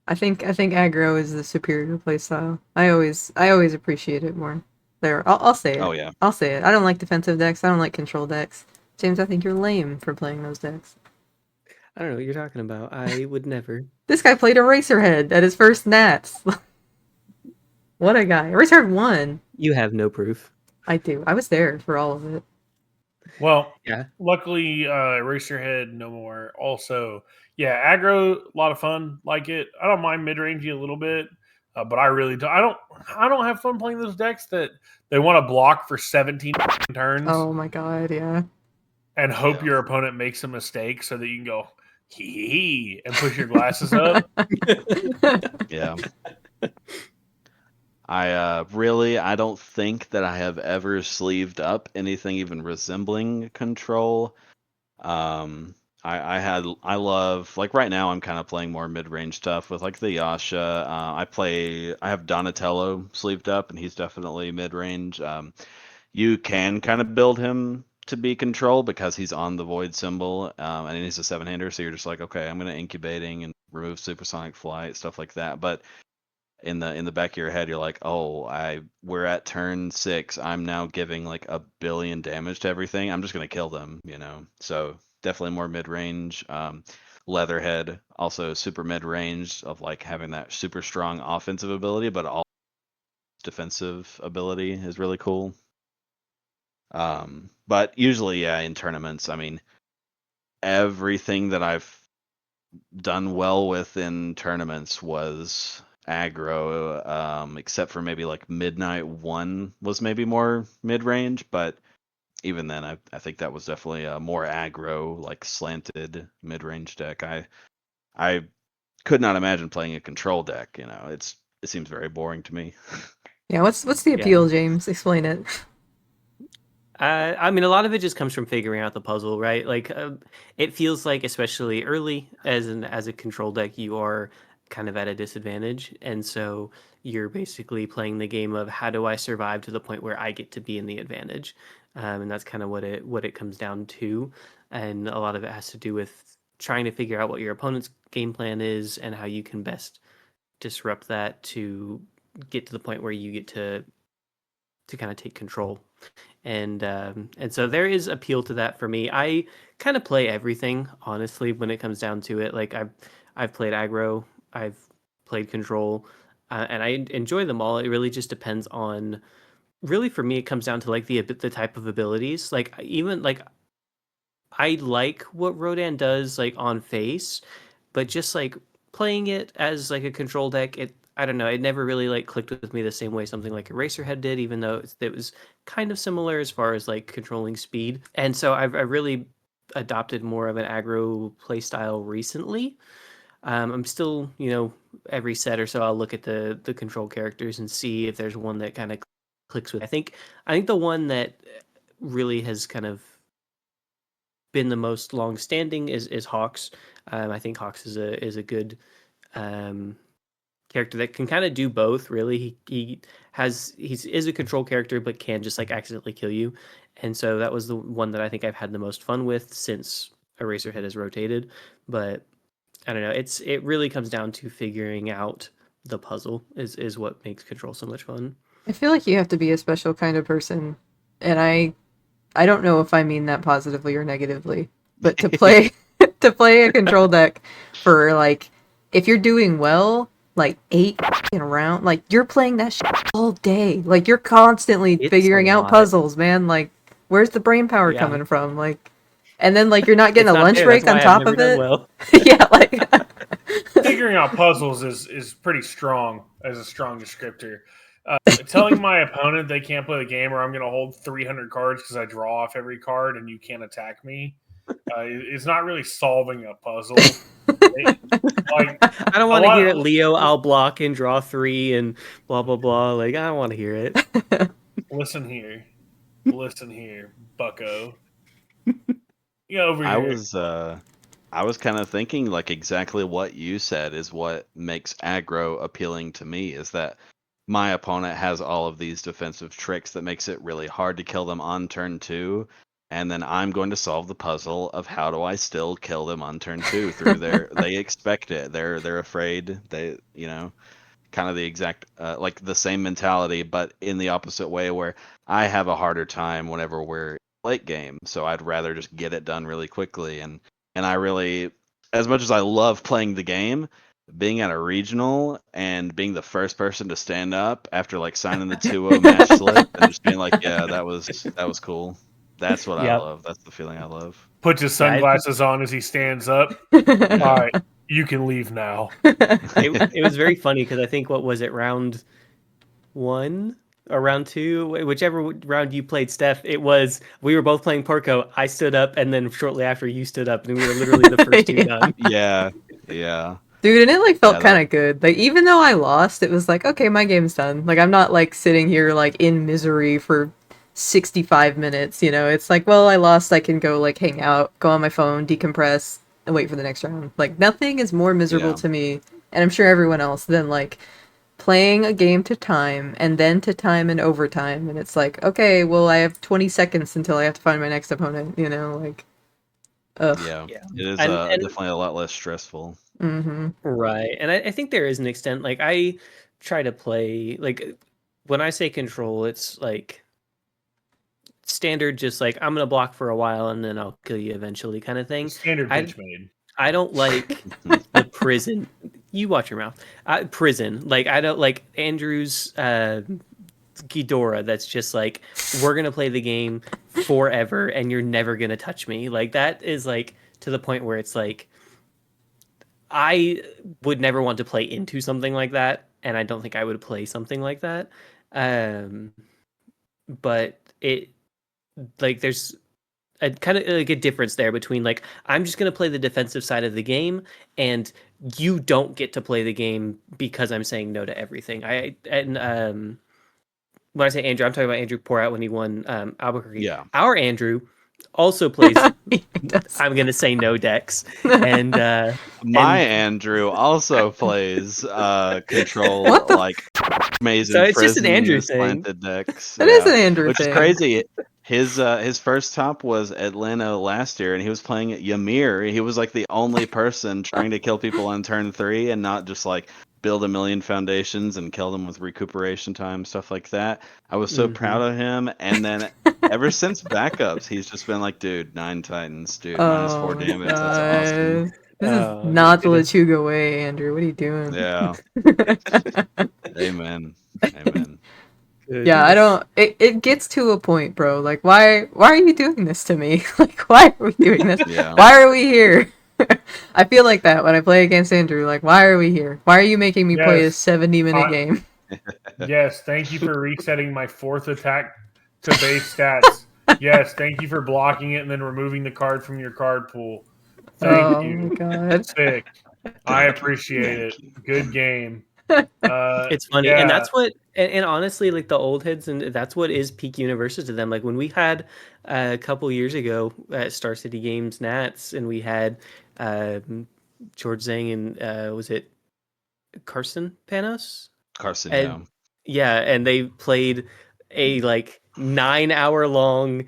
I think aggro is the superior playstyle. I always appreciate it more. There, I'll say it. Oh yeah, I'll say it. I don't like defensive decks. I don't like control decks. James, I think you're lame for playing those decks. I don't know what you're talking about. I would never. This guy played Eraserhead at his first Nats. What a guy. Eraserhead won. You have no proof. I do. I was there for all of it. Well, yeah. Luckily, Eraserhead no more. Also, yeah, aggro, a lot of fun. Like it. I don't mind mid-rangey a little bit, but I really don't. I don't have fun playing those decks that they want to block for 17 turns. Oh my god, yeah. And hope your opponent makes a mistake so that you can go hee and push your glasses up. Yeah. I don't think that I have ever sleeved up anything even resembling control. I love, like right now I'm kind of playing more mid-range stuff with the Yasha. I have Donatello sleeved up, and he's definitely mid-range. You can kind of build him to be control because he's on the void symbol, and he's a 7-hander, so you're just like, okay, I'm gonna incubating and remove supersonic flight, stuff like that. But in the back of your head, you're like, oh, we're at turn 6. I'm now giving 1 billion damage to everything. I'm just gonna kill them, So definitely more mid range. Leatherhead also super mid range of having that super strong offensive ability, but all defensive ability is really cool. But usually, yeah, in tournaments, I mean, everything that I've done well with in tournaments was aggro, except for maybe Midnight 1 was maybe more mid-range, but even then, I think that was definitely a more aggro, slanted mid-range deck. I could not imagine playing a control deck. It seems very boring to me. Yeah, what's the appeal, James? Explain it. I mean, a lot of it just comes from figuring out the puzzle, right? It feels like, especially early, as a control deck, you are kind of at a disadvantage, and so you're basically playing the game of how do I survive to the point where I get to be in the advantage, and that's kind of what it comes down to, and a lot of it has to do with trying to figure out what your opponent's game plan is and how you can best disrupt that to get to the point where you get to kind of take control. And so there is appeal to that for me. I kind of play everything, honestly, when it comes down to it. I've played aggro, I've played control, and I enjoy them all. It really just depends on. Really, for me, it comes down to the type of abilities. I like what Rodan does on face, but just playing it as a control deck, I don't know, it never really clicked with me the same way something like Eraserhead did, even though it was kind of similar as far as controlling speed. And so I've really adopted more of an aggro playstyle recently. I'm still, every set or so I'll look at the control characters and see if there's one that kind of clicks with. I think the one that really has kind of been the most long-standing is Hawks. I think Hawks is a good character that can kind of do both. Really, he is a control character, but can just accidentally kill you. And so that was the one that I think I've had the most fun with since Eraserhead has rotated. But I don't know. It really comes down to figuring out the puzzle is what makes Control so much fun. I feel like you have to be a special kind of person, and I don't know if I mean that positively or negatively, but to play to play a Control deck for like, if you're doing well, like 8 rounds, like you're playing that shit all day, like you're constantly It's figuring a out lot. puzzles, man. Like, where's the brain power Yeah. coming from? Like, and then like you're not getting It's a not lunch there, break that's on why I've top never of done it. well. Yeah, like Figuring out puzzles is pretty strong as a strong descriptor. Telling my opponent they can't play the game, or I'm going to hold 300 cards because I draw off every card and you can't attack me, is not really solving a puzzle. Like, I don't want to hear it, Leo. I'll block and draw 3 and blah blah blah. Like, I don't want to hear it. listen here, Bucko. Over here. I was kind of thinking like exactly what you said is what makes aggro appealing to me, is that my opponent has all of these defensive tricks that makes it really hard to kill them on turn 2, and then I'm going to solve the puzzle of how do I still kill them on turn 2 through their they expect it. They're afraid. They, kind of the exact like the same mentality, but in the opposite way, where I have a harder time whenever we're late game, so I'd rather just get it done really quickly. And I really, as much as I love playing the game, being at a regional and being the first person to stand up after like signing the 2-0 match slip and just being like, yeah, that was cool. That's what I love. That's the feeling I love. Puts his sunglasses on as he stands up. All right, you can leave now. It was very funny because I think, what was it, round 1 or round 2, whichever round you played, Steph, we were both playing Porco. I stood up, and then shortly after you stood up, and we were literally the first 2 done. Yeah. Dude, and it like felt kind of good. Like, even though I lost, it was like, okay, my game's done. Like, I'm not like sitting here like in misery for 65 minutes, It's like, well, I lost, I can go like hang out, go on my phone, decompress, and wait for the next round. Like, nothing is more miserable to me, and I'm sure everyone else, than like playing a game to time and then to time and overtime, and it's like, okay, well, I have 20 seconds until I have to find my next opponent, like, ugh. Yeah. It is definitely a lot less stressful. Mm-hmm. Right. And I think there is an extent, like, I try to play, like, when I say Control, it's like standard, just like, I'm gonna block for a while and then I'll kill you eventually kind of thing. Standard bitch made. I don't like the prison. You watch your mouth. Prison. Like, I don't like Andrew's Ghidorah. That's just like, we're gonna play the game forever and you're never gonna touch me. Like, that is like to the point where it's like, I would never want to play into something like that, and I don't think I would play something like that. But it, like, there's a kind of like a difference there between like, I'm just going to play the defensive side of the game, and you don't get to play the game because I'm saying no to everything. When I say Andrew, I'm talking about Andrew Pour Out when he won Albuquerque. Yeah. Our Andrew also plays I'm gonna say no decks, and Andrew also plays Control, like amazing. So it's just an Andrew thing. Planted decks. It is an Andrew which thing. Is crazy. His first top was Atlanta last year, and he was playing Ymir. He was like the only person trying to kill people on turn 3 and not just like build a million foundations and kill them with recuperation time, stuff like that. I was so proud of him. And then ever since backups, he's just been like, dude, 9 Titans, dude, -4 damage. That's awesome. This is not the Lechuga way, Andrew. What are you doing? Yeah. Amen. Yeah, I don't. It gets to a point, bro. Like, why are you doing this to me? Like, why are we doing this? Yeah. Why are we here? I feel like that when I play against Andrew. Like, why are we here? Why are you making me play a 70-minute game? Yes, thank you for resetting my 4th attack to base stats. Yes, thank you for blocking it and then removing the card from your card pool. Thank you. Oh my god. Sick. I appreciate it. Good game. It's funny, and that's what, and honestly, like, the old heads, and that's what is peak Universus to them. Like, when we had a couple years ago at Star City Games Nats, and we had George Zhang and was it Carson Panos? Carson, yeah, and they played a like 9-hour long.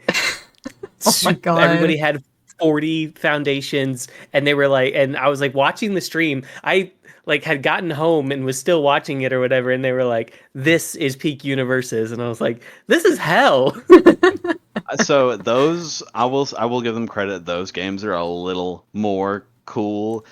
Oh my god! Everybody had 40 foundations, and they were like, and I was like watching the stream. like had gotten home and was still watching it or whatever, and they were like, "This is peak Universus," and I was like, "This is hell." So those, I will give them credit. Those games are a little more cool,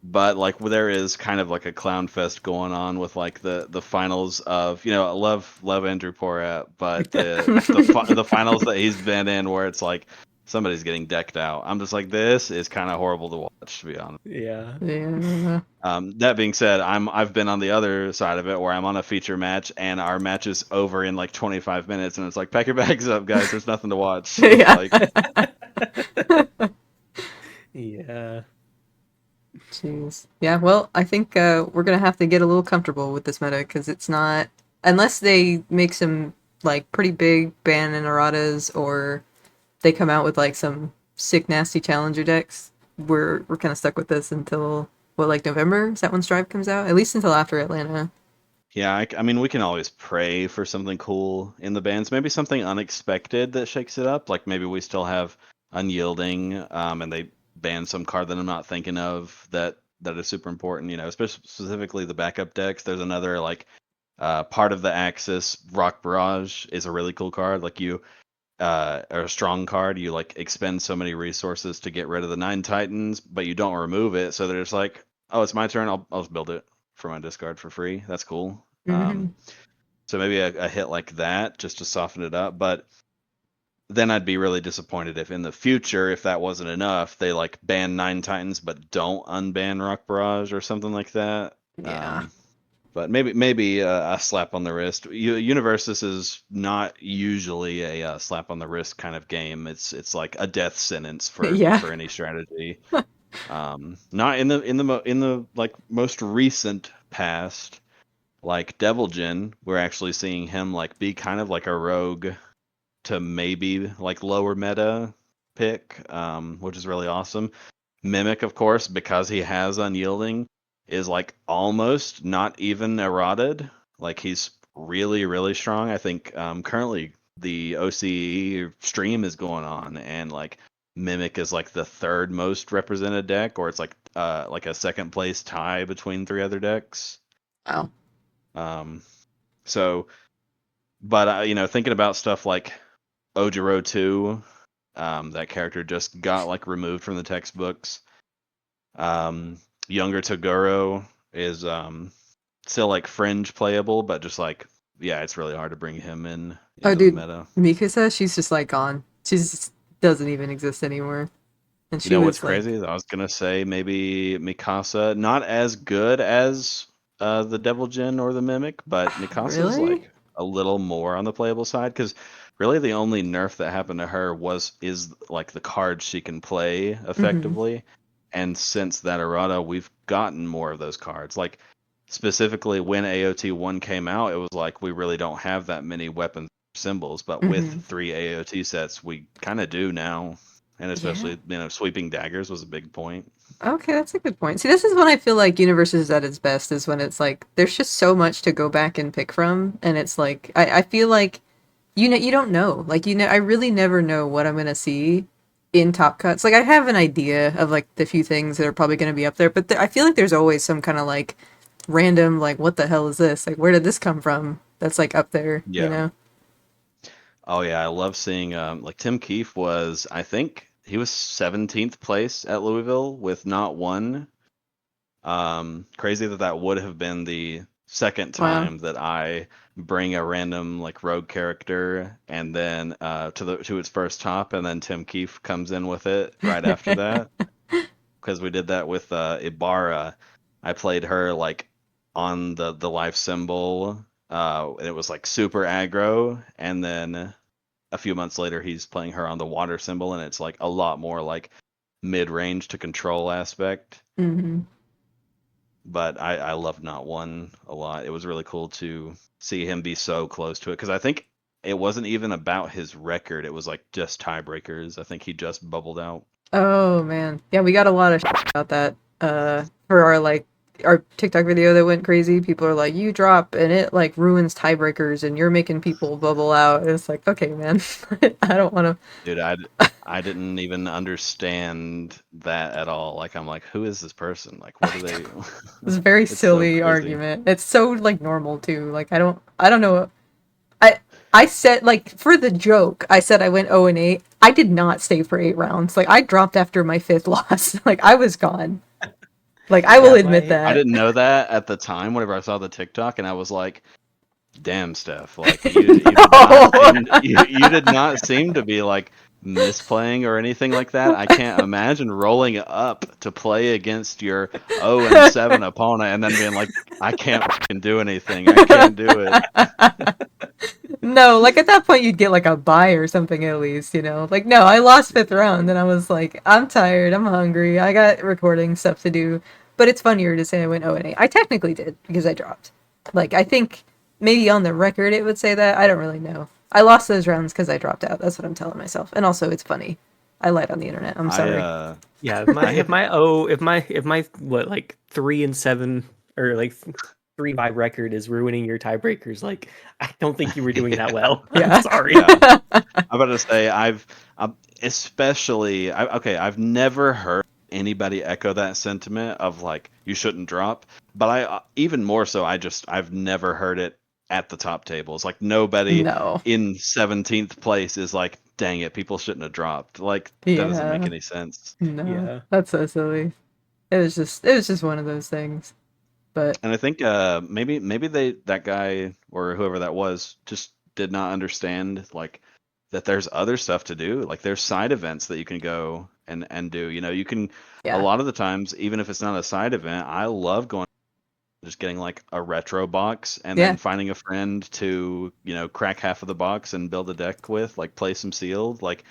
but like there is kind of like a clown fest going on with like the finals of, I love Andrew Porat, but the finals that he's been in where it's like somebody's getting decked out. I'm just like, this is kind of horrible to watch, to be honest. Yeah. That being said, I've been on the other side of it where I'm on a feature match and our match is over in like 25 minutes and it's like, pack your bags up, guys. There's nothing to watch. Yeah. Yeah. Jeez. Yeah, well, I think we're gonna have to get a little comfortable with this meta because it's not, unless they make some like pretty big ban and erratas or they come out with like some sick nasty challenger decks. We're kind of stuck with this until like November? Is that when Strive comes out? At least until after Atlanta. Yeah, I mean, we can always pray for something cool in the bans. Maybe something unexpected that shakes it up. Like maybe we still have Unyielding, and they ban some card that I'm not thinking of that is super important. Especially specifically the backup decks. There's another like part of the Axis. Rock Barrage is a really cool card. Like you, or a strong card. You like expend so many resources to get rid of the 9 Titans, but you don't remove it. So they're just like, oh, it's my turn. I'll just build it for my discard for free. That's cool. So maybe a hit like that just to soften it up. But then I'd be really disappointed if in the future, if that wasn't enough, they like ban 9 Titans but don't unban Rock Barrage or something like that. Yeah. But maybe a slap on the wrist. Universus is not usually a slap on the wrist kind of game. It's like a death sentence for any strategy. Not in the like most recent past, like Devil Jin, we're actually seeing him like be kind of like a rogue to maybe like lower meta pick, which is really awesome. Mimic, of course, because he has Unyielding, is like almost not even errated. Like he's really, really strong. I think currently the OCE stream is going on, and like Mimic is like the 3rd most represented deck, or it's like a second place tie between 3 other decks. Wow. So, but thinking about stuff like Ojiro 2, that character just got like removed from the textbooks. Younger Toguro is still like fringe playable, but just like, yeah, it's really hard to bring him in into the meta. Mikasa, she's just like gone. She just doesn't even exist anymore. And she what's crazy? I was gonna say maybe Mikasa, not as good as the Devil Jin or the Mimic, but Mikasa's like a little more on the playable side because really the only nerf that happened to her is like the cards she can play effectively. And since that errata, we've gotten more of those cards. Like specifically when AOT 1 came out, it was like we really don't have that many weapons symbols, but with 3 AOT sets, we kind of do now. And especially, sweeping daggers was a big point. Okay, that's a good point. See, this is when I feel like Universus is at its best, is when it's like there's just so much to go back and pick from, and it's like I feel like you don't know, like I really never know what I'm gonna see in top cuts. Like I have an idea of like the few things that are probably gonna be up there, but I feel like there's always some kind of like random like what the hell is this? Like where did this come from? That's like up there, you know? Oh yeah, I love seeing like Tim Keefe was, I think he was 17th place at Louisville with not one. Crazy that would have been the second time that I bring a random like rogue character and then to its first top, and then Tim Keefe comes in with it right after that. Because we did that with Ibarra. I played her like on the life symbol, and it was like super aggro, and then a few months later he's playing her on the water symbol, and it's like a lot more like mid-range to control aspect. But I love Not One a lot. It was really cool to see him be so close to it, because I think it wasn't even about his record. It was like just tiebreakers. I think he just bubbled out. Oh man, yeah, we got a lot of about that for our TikTok video that went crazy. People are like, you drop and it like ruins tiebreakers and you're making people bubble out. And it's like, okay, man, I don't want to. Dude, I didn't even understand that at all. Like, I'm like, who is this person? Like, what do they? It's a very It's so silly crazy. argument. It's so like normal too. Like I don't know. I said, like, for the joke, I said I went 0-8. I did not stay for 8 rounds. Like I dropped after my 5th loss. Like I was gone. Like I will admit that. I didn't know that at the time. Whenever I saw the TikTok, and I was like, "Damn, Steph! Like you did not seem to be like misplaying or anything like that. I can't imagine rolling up to play against your 0-7 opponent and then being like, I can't fucking do anything. I can't do it." No, like at that point you'd get like a buy or something at least, you know? Like, no, I lost 5th round and I was like, I'm tired, I'm hungry, I got recording stuff to do. But it's funnier to say I went 0-8. I technically did because I dropped. Like, I think maybe on the record it would say that. I don't really know. I lost those rounds because I dropped out. That's what I'm telling myself. And also, it's funny. I lied on the internet. I'm sorry. Yeah, if my what like 3-7 or like 3-5 record is ruining your tiebreakers, like I don't think you were doing that well. Yeah. I'm sorry. Yeah. I'm about to say I've never heard anybody echo that sentiment of like you shouldn't drop, but I even more so I've never heard it at the top tables. Like nobody in 17th place is like, dang it, people shouldn't have dropped. Like that doesn't make any sense. No, that's so silly. It was just one of those things. But and I think maybe that guy or whoever that was just did not understand like that there's other stuff to do. Like there's side events that you can go and do. You know, you can a lot of the times, even if it's not a side event, I love going just getting like a retro box and then finding a friend to, you know, crack half of the box and build a deck with, like play some sealed. Like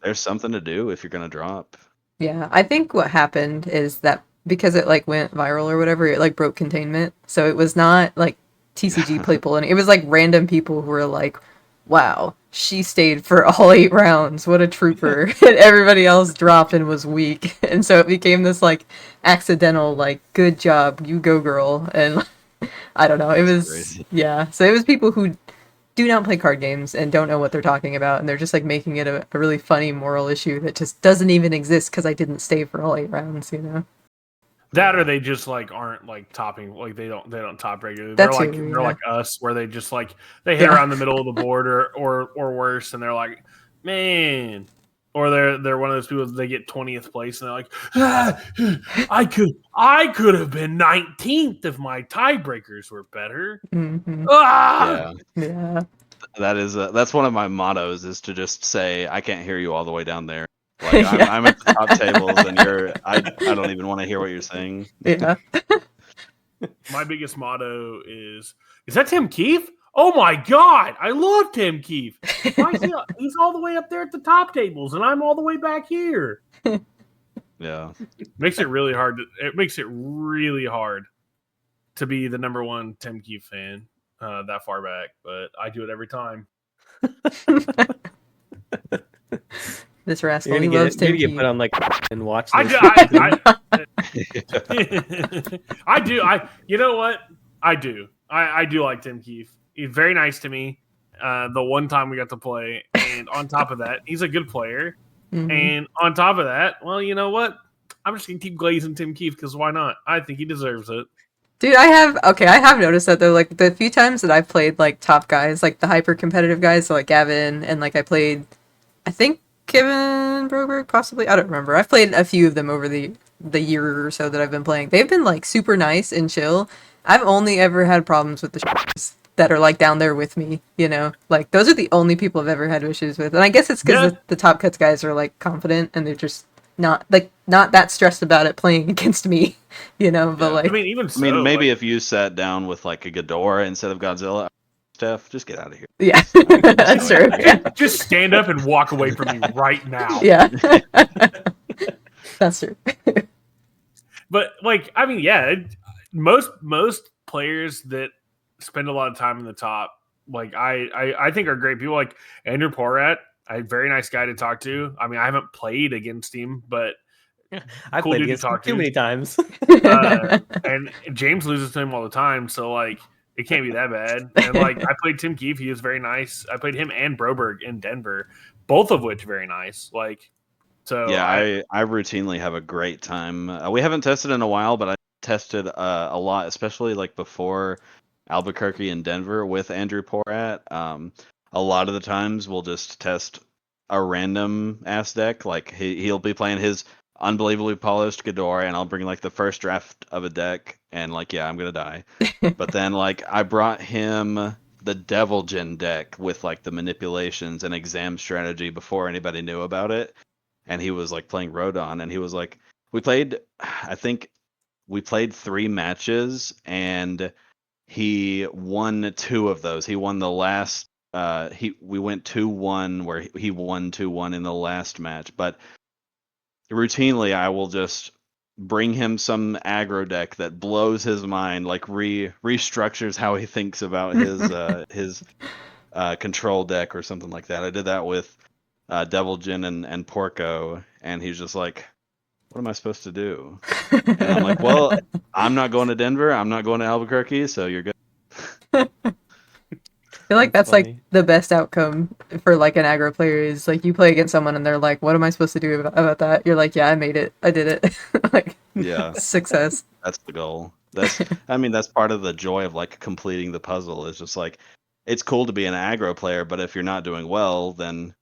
there's something to do if you're gonna drop. Yeah, I think what happened is that because it like went viral or whatever, it like broke containment. So it was not like TCG people, and it was like random people who were like, "Wow, she stayed for all 8 rounds. What a trooper!" And everybody else dropped and was weak, and so it became this like accidental like, "Good job, you go, girl." And I don't know, it was crazy. So it was people who do not play card games and don't know what they're talking about, and they're just like making it a really funny moral issue that just doesn't even exist because I didn't stay for all 8 rounds, you know. That or they just like aren't like topping, like they don't top regularly. That's they're like us, where they just like they hit around the middle of the board or worse, and they're like, man. Or they're one of those people that they get 20th place and they're like, I could have been 19th if my tiebreakers were better. Yeah. That's one of my mottos is to just say I can't hear you all the way down there. Like I'm at the top tables and I don't even want to hear what you're saying. Yeah. My biggest motto is that Tim Keefe? Oh my God, I love Tim Keefe. He's all the way up there at the top tables, and I'm all the way back here. Yeah, makes it really hard. It makes it really hard to be the number one Tim Keefe fan that far back, but I do it every time. This rascal, he loves Tim Keefe. Put on like and watch. I do. You know what? I do. I do like Tim Keefe. He's very nice to me. The one time we got to play, and on top of that, he's a good player. And on top of that, well, you know what? I'm just gonna keep glazing Tim Keefe because why not? I think he deserves it. Dude, I have noticed that though. Like the few times that I've played like top guys, like the hyper competitive guys, so like Gavin, and like I played, I think Kevin Broberg possibly. I don't remember. I've played a few of them over the year or so that I've been playing. They've been like super nice and chill. I've only ever had problems with the that are like down there with me, you know, like those are the only people I've ever had issues with. And I guess it's because the top cuts guys are like confident and they're just not that stressed about it playing against me, you know. But like, maybe if you sat down with like a Ghidorah instead of Godzilla, Steph, just get out of here. Yeah, that's true. Just stand up and walk away from me right now. Yeah, that's true. But like, I mean, yeah, most players that spend a lot of time in the top, like I think are great people. Like Andrew Porat, a very nice guy to talk to. I mean, I haven't played against him, but I've played against him too many times. And James loses to him all the time, so like it can't be that bad. And like I played Tim Keefe, he was very nice. I played him and Broberg in Denver, both of which very nice. Like, so yeah, I routinely have a great time. We haven't tested in a while, but I tested a lot, especially like before Albuquerque and Denver with Andrew Porat. A lot of the times we'll just test a random ass deck. Like he'll be playing his unbelievably polished Ghidorah, and I'll bring like the first draft of a deck, and like yeah, I'm gonna die. But then like I brought him the Devil Gen deck with like the manipulations and exam strategy before anybody knew about it, and he was like playing Rodon, and he was like, I think we played 3 matches, and he won 2 of those. He won the last. We went 2-1 where he won 2-1 in the last match. But routinely, I will just bring him some aggro deck that blows his mind, like restructures how he thinks about his control deck or something like that. I did that with Devil Jin and Porco, and he's just like, what am I supposed to do? And I'm like, well, I'm not going to Denver. I'm not going to Albuquerque, so you're good. I feel like that's like funny. the best outcome for like an aggro player is like you play against someone and they're like, what am I supposed to do about that? You're like, yeah, I made it. I did it. Like, Yeah, success. that's the goal. That's part of the joy of like completing the puzzle. Is just like, it's cool to be an aggro player, but if you're not doing well, then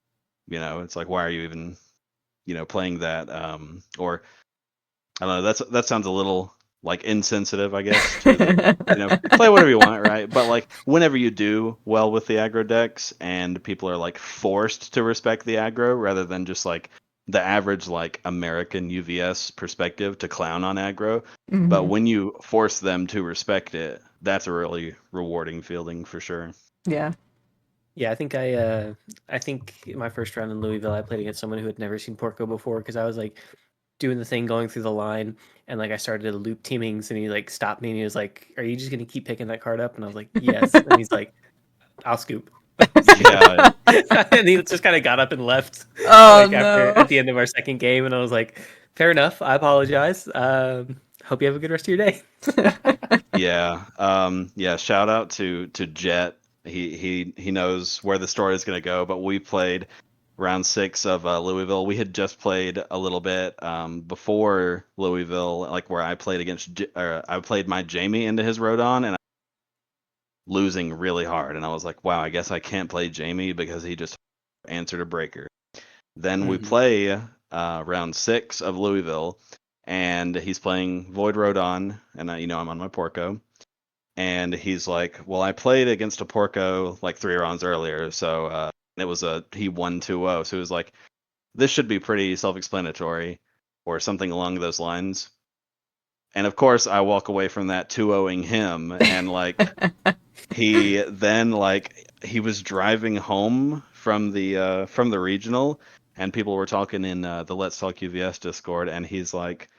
it's like, why are you even playing that? Or I don't know. That sounds a little like insensitive, I guess. Play whatever you want, right? But like whenever you do well with the aggro decks, and people are like forced to respect the aggro rather than just like the average like American UVS perspective to clown on aggro. But when you force them to respect it, that's a really rewarding feeling for sure. Yeah. Yeah, I think I think my first round in Louisville, I played against someone who had never seen Porco before because I was like doing the thing going through the line, and like I started to loop teamings, and he like stopped me and he was like, "Are you just gonna keep picking that card up?" And I was like, "Yes." And he's like, "I'll scoop." Yeah, And he just kind of got up and left. Oh Like no. at the end of our second game, and I was like, "Fair enough. I apologize. Hope you have a good rest of your day." yeah. Shout out to Jet. He knows where the story is gonna go. But we played round 6 of Louisville. We had just played a little bit before Louisville, like where I played I played my Jamie into his Rodon, and I losing really hard. And I was like, wow, I guess I can't play Jamie because he just answered a breaker. Then we play round 6 of Louisville, and he's playing Void Rodon, and I'm on my Porco. And he's like, well, I played against a Porco like 3 rounds earlier, so it was he won 2-0. So he was like, this should be pretty self-explanatory, or something along those lines. And of course, I walk away from that 2-0ing him, and like he then like he was driving home from the regional, and people were talking in the Let's Talk UVS Discord, and he's like,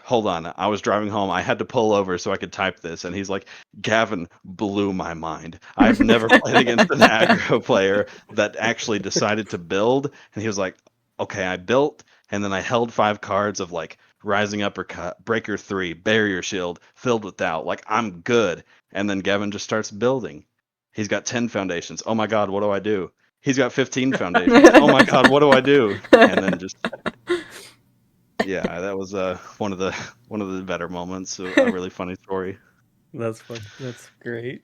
hold on, I was driving home, I had to pull over so I could type this, and he's like, Gavin blew my mind. I've never played against an aggro player that actually decided to build. And he was like, okay, I built, and then I held 5 cards of like Rising Uppercut, Breaker 3, Barrier Shield, Filled with Doubt, like I'm good. And then Gavin just starts building. He's got 10 foundations. Oh my god, what do I do? He's got 15 foundations. Oh my god, what do I do? And then just yeah, that was one of the better moments. A really funny story. That's fun. That's great.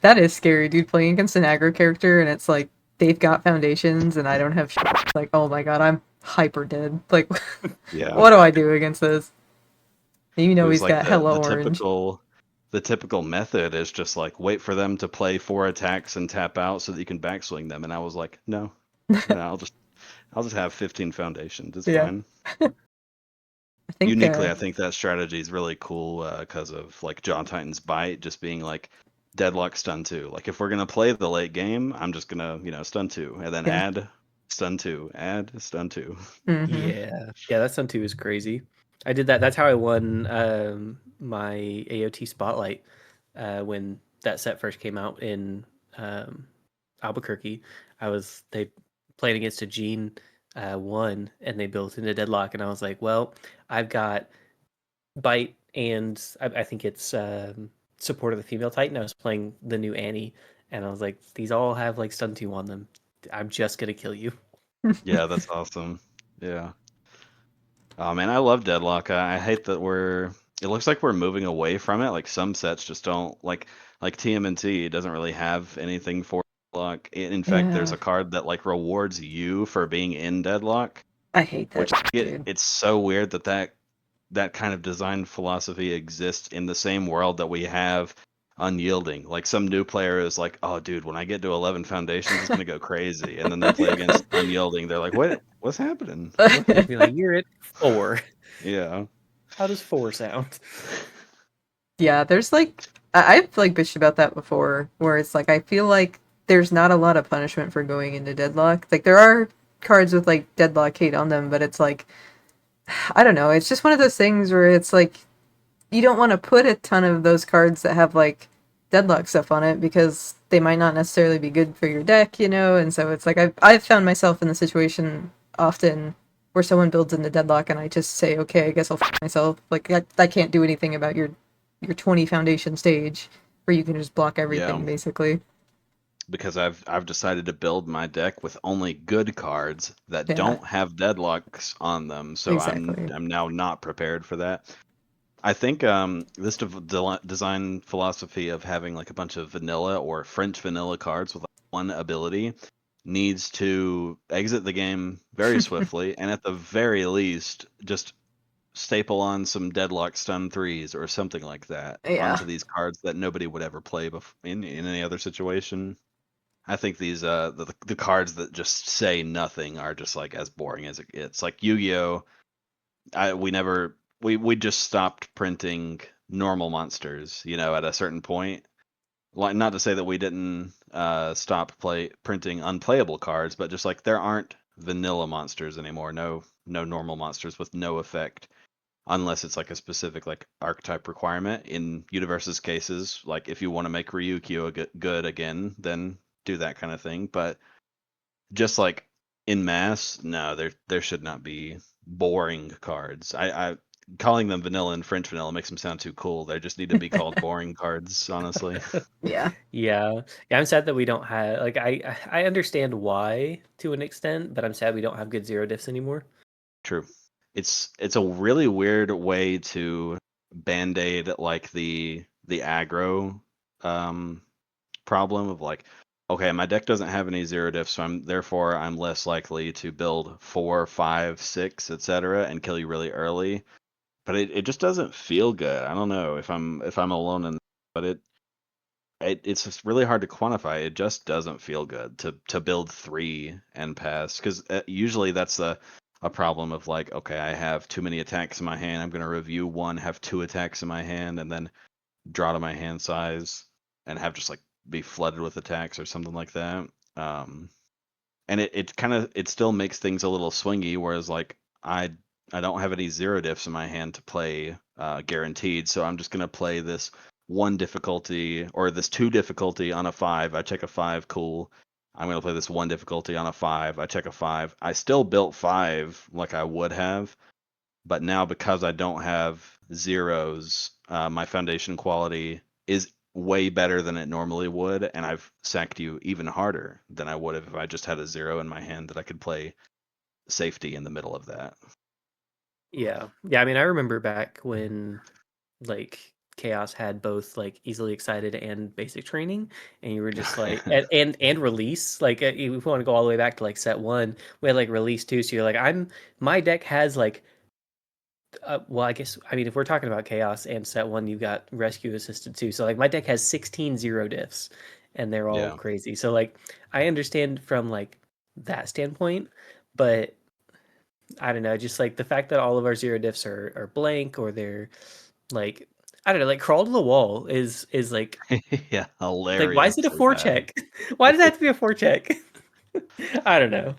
That is scary, dude. Playing against an aggro character and it's like they've got foundations and I don't have shit. Like, oh my god, I'm hyper dead. Like, Yeah. what do I do against this? You know It was he's like got hella orange. the typical method is just like wait for them to play 4 attacks and tap out so that you can backswing them. And I was like, no, I'll just have 15 foundations. It's Yeah. fine. I think Uniquely, I think that strategy is really cool because of like Jaw Titan's Bite just being like Deadlock stun 2. Like if we're gonna play the late game, I'm just gonna stun 2 and then add stun 2, add stun 2. Yeah, that stun 2 is crazy. I did that. That's how I won my AOT Spotlight when that set first came out in Albuquerque. They played against a Gene 1 and they built into Deadlock, and I was like, well, I've got Bite and I think it's Support of the Female Titan. I was playing the new Annie, and I was like, these all have like stun 2 on them. I'm just gonna kill you. Yeah, that's awesome. Yeah. Oh man, I love Deadlock. I hate that it looks like we're moving away from it. Like some sets just don't like TMNT doesn't really have anything for Deadlock. In fact, there's Yeah, a card that like rewards you for being in Deadlock, I hate that, which dude. it's so weird that kind of design philosophy exists in the same world that we have Unyielding. Like some new player is like, "Oh, dude, when I get to 11 foundations, it's gonna go crazy," and then they play against Unyielding. They're like, "What? What's happening? What?" Be like, you're at 4. Yeah. How does 4 sound? Yeah, there's like I've like bitched about that before, where it's like I feel like there's not a lot of punishment for going into Deadlock. Like there are cards with like Deadlock hate on them, but it's like I don't know. It's just one of those things where it's like you don't want to put a ton of those cards that have like Deadlock stuff on it because they might not necessarily be good for your deck, you know. And so it's like I've found myself in the situation often where someone builds into Deadlock and I just say, okay, I guess I'll myself. Like I can't do anything about your 20 foundation stage where you can just block Yeah. everything basically. Because I've decided to build my deck with only good cards that Yeah, don't have deadlocks on them, so exactly. I'm now not prepared for that. I think this design philosophy of having like a bunch of vanilla or French vanilla cards with like one ability needs to exit the game very swiftly, and at the very least, just staple on some deadlock stun threes or something like that Yeah. onto these cards that nobody would ever play in any other situation. I think these the cards that just say nothing are just like as boring as it gets. Like Yu-Gi-Oh! We never we just stopped printing normal monsters, at a certain point. Like not to say that we didn't stop printing unplayable cards, but just like there aren't vanilla monsters anymore. No normal monsters with no effect unless it's like a specific like archetype requirement. In Universus cases, like if you want to make Ryukyu good again, then do that kind of thing. But just like in mass, no, there should not be boring cards. I calling them vanilla and French vanilla makes them sound too cool. They just need to be called boring cards, honestly. Yeah. Yeah. Yeah, I'm sad that we don't have like I understand why to an extent, but I'm sad we don't have good zero diffs anymore. True. It's a really weird way to band-aid like the aggro problem of like, okay, my deck doesn't have any zero diffs, so I'm less likely to build 4, 5, 6, etc., and kill you really early. But it just doesn't feel good. I don't know if I'm alone in, but it's just really hard to quantify. It just doesn't feel good to build 3 and pass, because usually that's a problem of like, okay, I have too many attacks in my hand. I'm gonna review 1, have 2 attacks in my hand, and then draw to my hand size and have just like be flooded with attacks or something like that. And it still makes things a little swingy, whereas like I don't have any zero diffs in my hand to play guaranteed, so I'm just gonna play this 1 difficulty or this 2 difficulty on a 5. I check a 5, cool. I'm gonna play this 1 difficulty on a 5. I check a 5. I still built 5 like I would have, but now because I don't have zeros, my foundation quality is way better than it normally would, and I've sacked you even harder than I would have if I just had a 0 in my hand that I could play safety in the middle of that. Yeah. Yeah, I mean, I remember back when like Chaos had both like easily excited and basic training, and you were just like and release. Like if you want to go all the way back to like set 1, we had like release 2, so you're like my deck has like well, I guess I mean if we're talking about Chaos and set 1, you've got rescue assisted too. So like my deck has 16 zero diffs and they're all Yeah. crazy. So like I understand from like that standpoint, but I don't know, just like the fact that all of our zero diffs are blank or they're like I don't know, like crawl to the wall is Yeah, like why is it a hilariously bad. forecheck? Why does that have to be a forecheck? I don't know.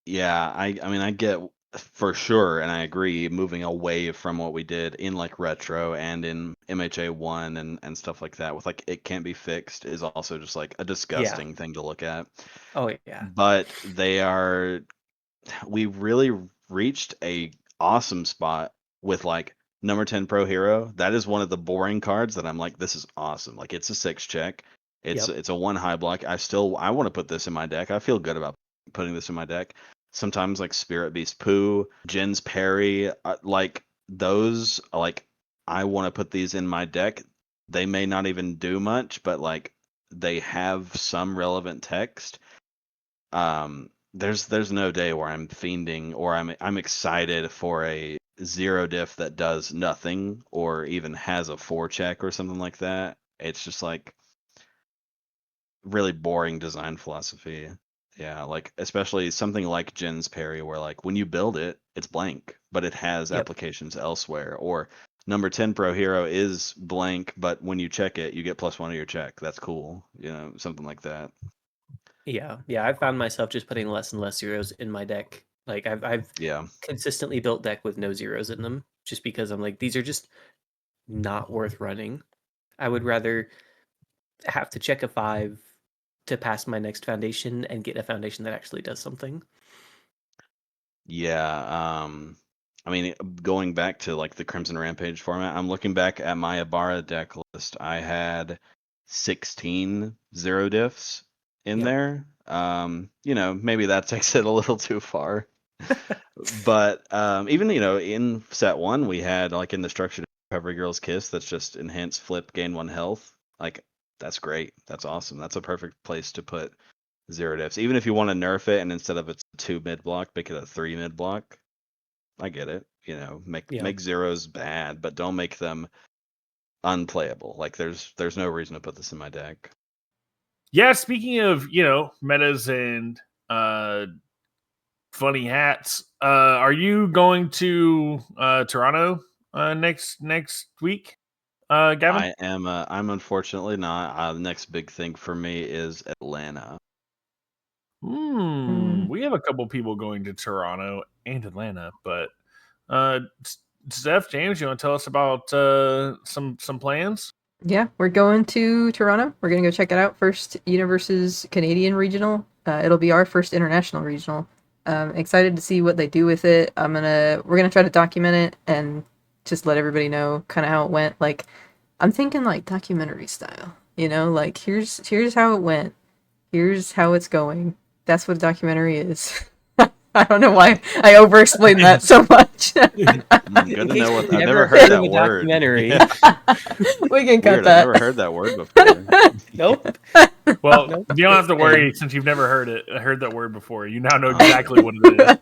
Yeah, I mean I get for sure, and I agree, moving away from what we did in like retro and in MHA1 and stuff like that with like it can't be fixed is also just like a Yeah. disgusting thing to look at. Oh yeah. But we really reached a awesome spot with like number 10 Pro Hero. That is one of the boring cards that I'm like, this is awesome. Like it's a 6 check. It's a 1 high block. I want to put this in my deck. I feel good about putting this in my deck. Sometimes like Spirit Beast Poo, Jin's Parry, like those, like I want to put these in my deck. They may not even do much, but like they have some relevant text. There's no day where I'm fiending or I'm excited for a 0 diff that does nothing or even has a 4 check or something like that. It's just like really boring design philosophy. Yeah, like especially something like Jin's Parry, where like when you build it, it's blank, but it has applications elsewhere. Or number 10 Pro Hero is blank, but when you check it, you get +1 to your check. That's cool. Something like that. Yeah, I found myself just putting less and less zeros in my deck. Like I've consistently built deck with no zeros in them, just because I'm like, these are just not worth running. I would rather have to check a 5 to pass my next foundation and get a foundation that actually does something. Yeah, I mean, going back to like the Crimson Rampage format, I'm looking back at my Ibarra deck list. I had 16 0 diffs in there. Maybe that takes it a little too far. But even in set 1, we had like in the structure Recovery Girl's Kiss that's just enhance flip, gain 1 health. Like that's great. That's awesome. That's a perfect place to put 0 diffs. Even if you want to nerf it and instead of it's a 2 mid block, make it a 3 mid block. I get it. Make zeros bad, but don't make them unplayable. Like there's no reason to put this in my deck. Yeah, speaking of, metas and funny hats, are you going to Toronto next week, Gavin? I am. I'm unfortunately not. The next big thing for me is Atlanta. We have a couple people going to Toronto and Atlanta, but Steph, James, you want to tell us about some plans? Yeah, we're going to Toronto. We're gonna go check it out. First Universus Canadian Regional. It'll be our first international regional. Excited to see what they do with it. We're gonna try to document it and just let everybody know kind of how it went. Like, I'm thinking like documentary style. Like here's how it went. Here's how it's going. That's what a documentary is. I don't know why I over-explained that so much. Good to know what I've never heard that word. Documentary. We can cut Weird, that. I've never heard that word before. Nope. Well, you don't have to worry since you've never heard that word before. You now know exactly what it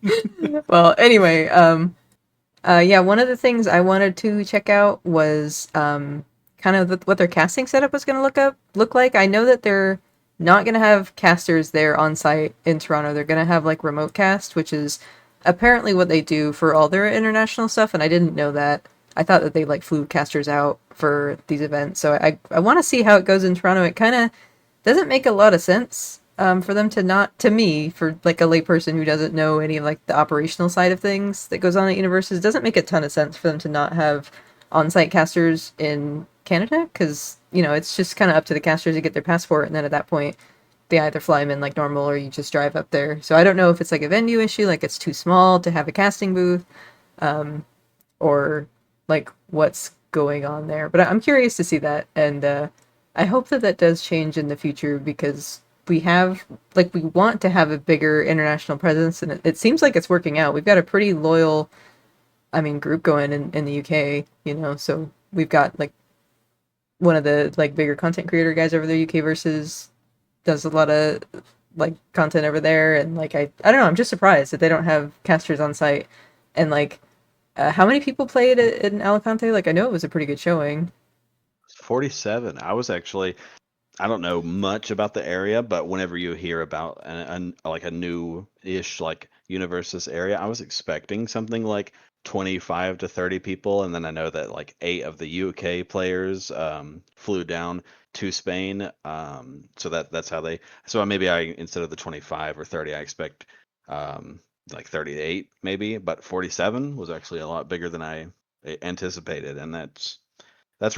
is. Well, anyway, one of the things I wanted to check out was kind of what their casting setup was going to look like. I know that they're not going to have casters there on site in Toronto. They're going to have like remote cast, which is apparently what they do for all their international stuff, and I didn't know that. I thought that they like flew casters out for these events, so I want to see how it goes in Toronto. It kind of doesn't make a lot of sense for them to not, to me, for like a layperson who doesn't know any of like the operational side of things that goes on at Universus, it doesn't make a ton of sense for them to not have on-site casters in Canada, because it's just kind of up to the casters to get their passport, and then at that point they either fly them in like normal or you just drive up there. So I don't know if it's like a venue issue, like it's too small to have a casting booth, or like what's going on there. But I'm curious to see that, and I hope that does change in the future, because we want to have a bigger international presence, and it seems like it's working out. We've got a pretty loyal, group going in the UK, so we've got like one of the like bigger content creator guys over there, Universus, does a lot of like content over there, and like I don't know, I'm just surprised that they don't have casters on site. And like how many people played in Alicante? Like I know it was a pretty good showing. 47. I don't know much about the area, but whenever you hear about like a new-ish like Universus area, I was expecting something like 25 to 30 people, and then I know that like 8 of the UK players flew down to Spain, so that's how so maybe instead of the 25 or 30, I expect like 38 maybe, but 47 was actually a lot bigger than I anticipated, and that's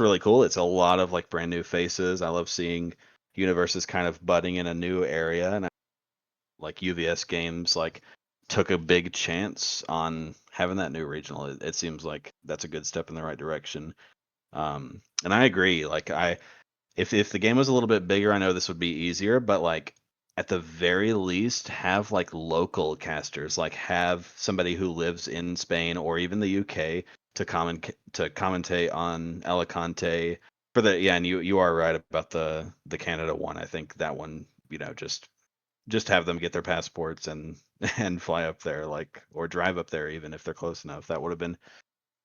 really cool. It's a lot of like brand new faces. I love seeing Universus kind of budding in a new area, and like UVS Games like took a big chance on having that new regional. It seems like that's a good step in the right direction. And I agree. Like if the game was a little bit bigger, I know this would be easier, but like at the very least have like local casters, like have somebody who lives in Spain or even the UK to commentate on Alicante for the and you are right about the Canada one. I think that one, just have them get their passports and and fly up there, like, or drive up there even if they're close enough. That would have been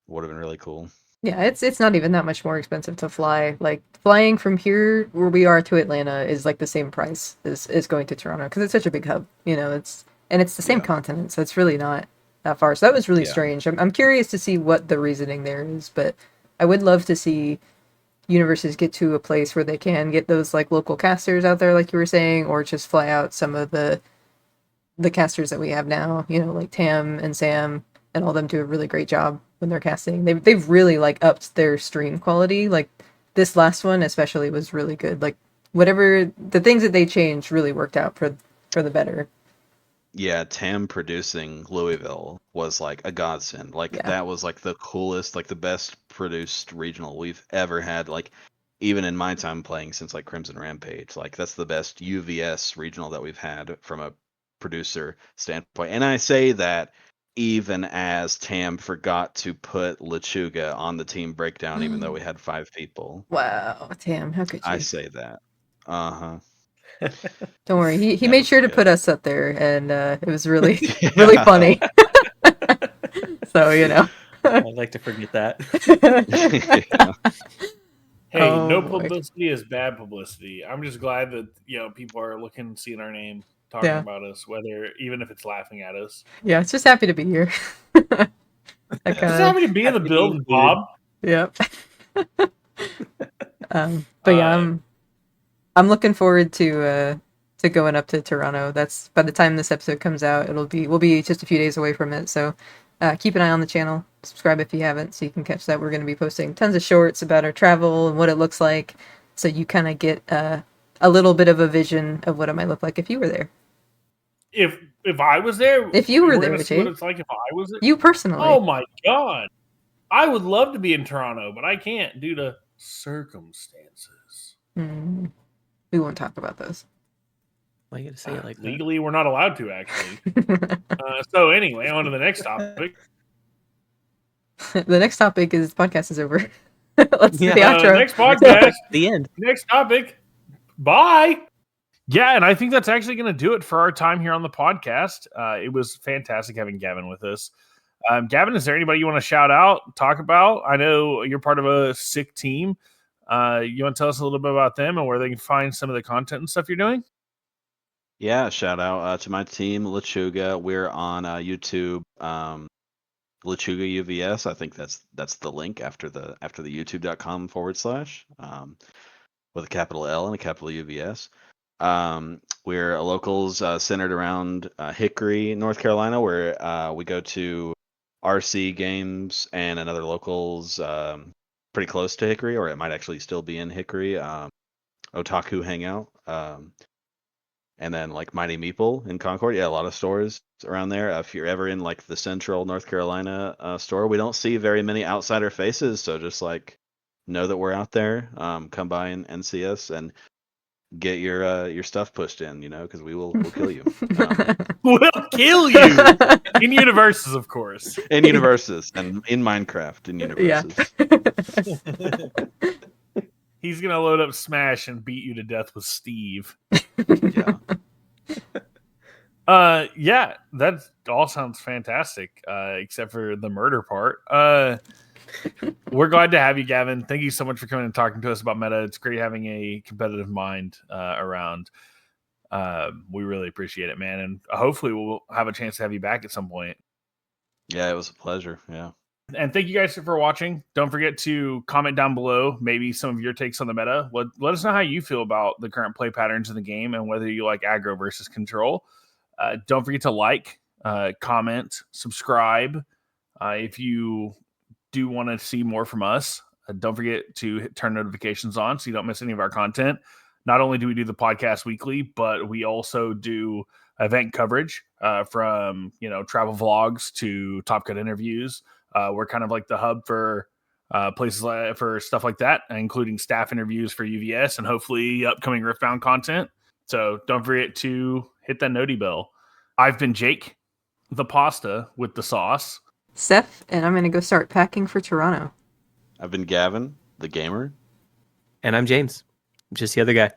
really cool. Yeah, it's not even that much more expensive to fly. Like flying from here where we are to Atlanta is like the same price as going to Toronto because it's such a big hub. It's the same continent, so it's really not that far. So that was really strange. I'm curious to see what the reasoning there is, but I would love to see Universus get to a place where they can get those like local casters out there, like you were saying, or just fly out some of the casters that we have now. Like Tam and Sam and all them do a really great job when they're casting. They've really like upped their stream quality. Like this last one especially was really good. Like whatever the things that they changed really worked out for the better. Yeah, Tam producing Louisville was like a godsend. Like that was like the coolest, like the best produced regional we've ever had. Like even in my time playing since like Crimson Rampage, like that's the best UVS regional that we've had from a producer standpoint. And I say that even as Tam forgot to put Lechuga on the team breakdown, even though we had 5 people. Wow, Tam, how could you? I say that. Uh-huh. Don't worry, he made sure to put us up there, and it was really really funny. So I'd like to forget that. Hey, no publicity is bad publicity. I'm just glad that people are looking, seeing our name, talking about us, even if it's laughing at us. Yeah, it's just happy to be here. Just happy to be in the building, Bob. Yep. But yeah, I'm looking forward to going up to Toronto. That's by the time this episode comes out, we'll be just a few days away from it. So keep an eye on the channel. Subscribe if you haven't, so you can catch that. We're going to be posting tons of shorts about our travel and what it looks like, so you kind of get a little bit of a vision of what it might look like if you were there. If I was there, if you were there, see what it's like if I was there. You personally? Oh my god, I would love to be in Toronto, but I can't due to circumstances. We won't talk about those. Why are you gonna say it like legally that? We're not allowed to, actually. So anyway, on to the next topic. The next topic is the podcast is over. Let's do the outro. Next podcast. The end. Next topic. Bye. Yeah, and I think that's actually going to do it for our time here on the podcast. It was fantastic having Gavin with us. Gavin, is there anybody you want to shout out, talk about? I know you're part of a sick team. You want to tell us a little bit about them and where they can find some of the content and stuff you're doing? Yeah, shout out to my team, Lechuga. We're on YouTube, Lechuga UVS. I think that's the link after the youtube.com / with a capital L and a capital UVS. We're a locals centered around Hickory, North Carolina, where we go to RC games and another locals pretty close to Hickory, or it might actually still be in Hickory. Otaku Hangout. And then like Mighty Meeple in Concord. Yeah, a lot of stores around there. If you're ever in like the central North Carolina store, we don't see very many outsider faces. So just like know that we're out there. Come by and see us and get your stuff pushed in, because we'll kill you. We'll kill you in Universus, of course. In Universus and in Minecraft in Universus. Yeah. He's gonna load up Smash and beat you to death with Steve. Yeah, that all sounds fantastic, except for the murder part. We're glad to have you, Gavin. Thank you so much for coming and talking to us about meta. It's great having a competitive mind around. We really appreciate it, man, and hopefully we'll have a chance to have you back at some point. Yeah, it was a pleasure. Yeah. And thank you guys for watching. Don't forget to comment down below maybe some of your takes on the meta. Let us know how you feel about the current play patterns in the game and whether you like aggro versus control. Don't forget to like, comment, subscribe. If you do want to see more from us, don't forget to turn notifications on so you don't miss any of our content. Not only do we do the podcast weekly, but we also do event coverage from travel vlogs to Top Cut interviews. We're kind of like the hub for places for stuff like that, including staff interviews for UVS and hopefully upcoming Riftbound content. So don't forget to hit that noti bell. I've been Jake, the pasta with the sauce. Seth, and I'm going to go start packing for Toronto. I've been Gavin, the gamer. And I'm James, just the other guy.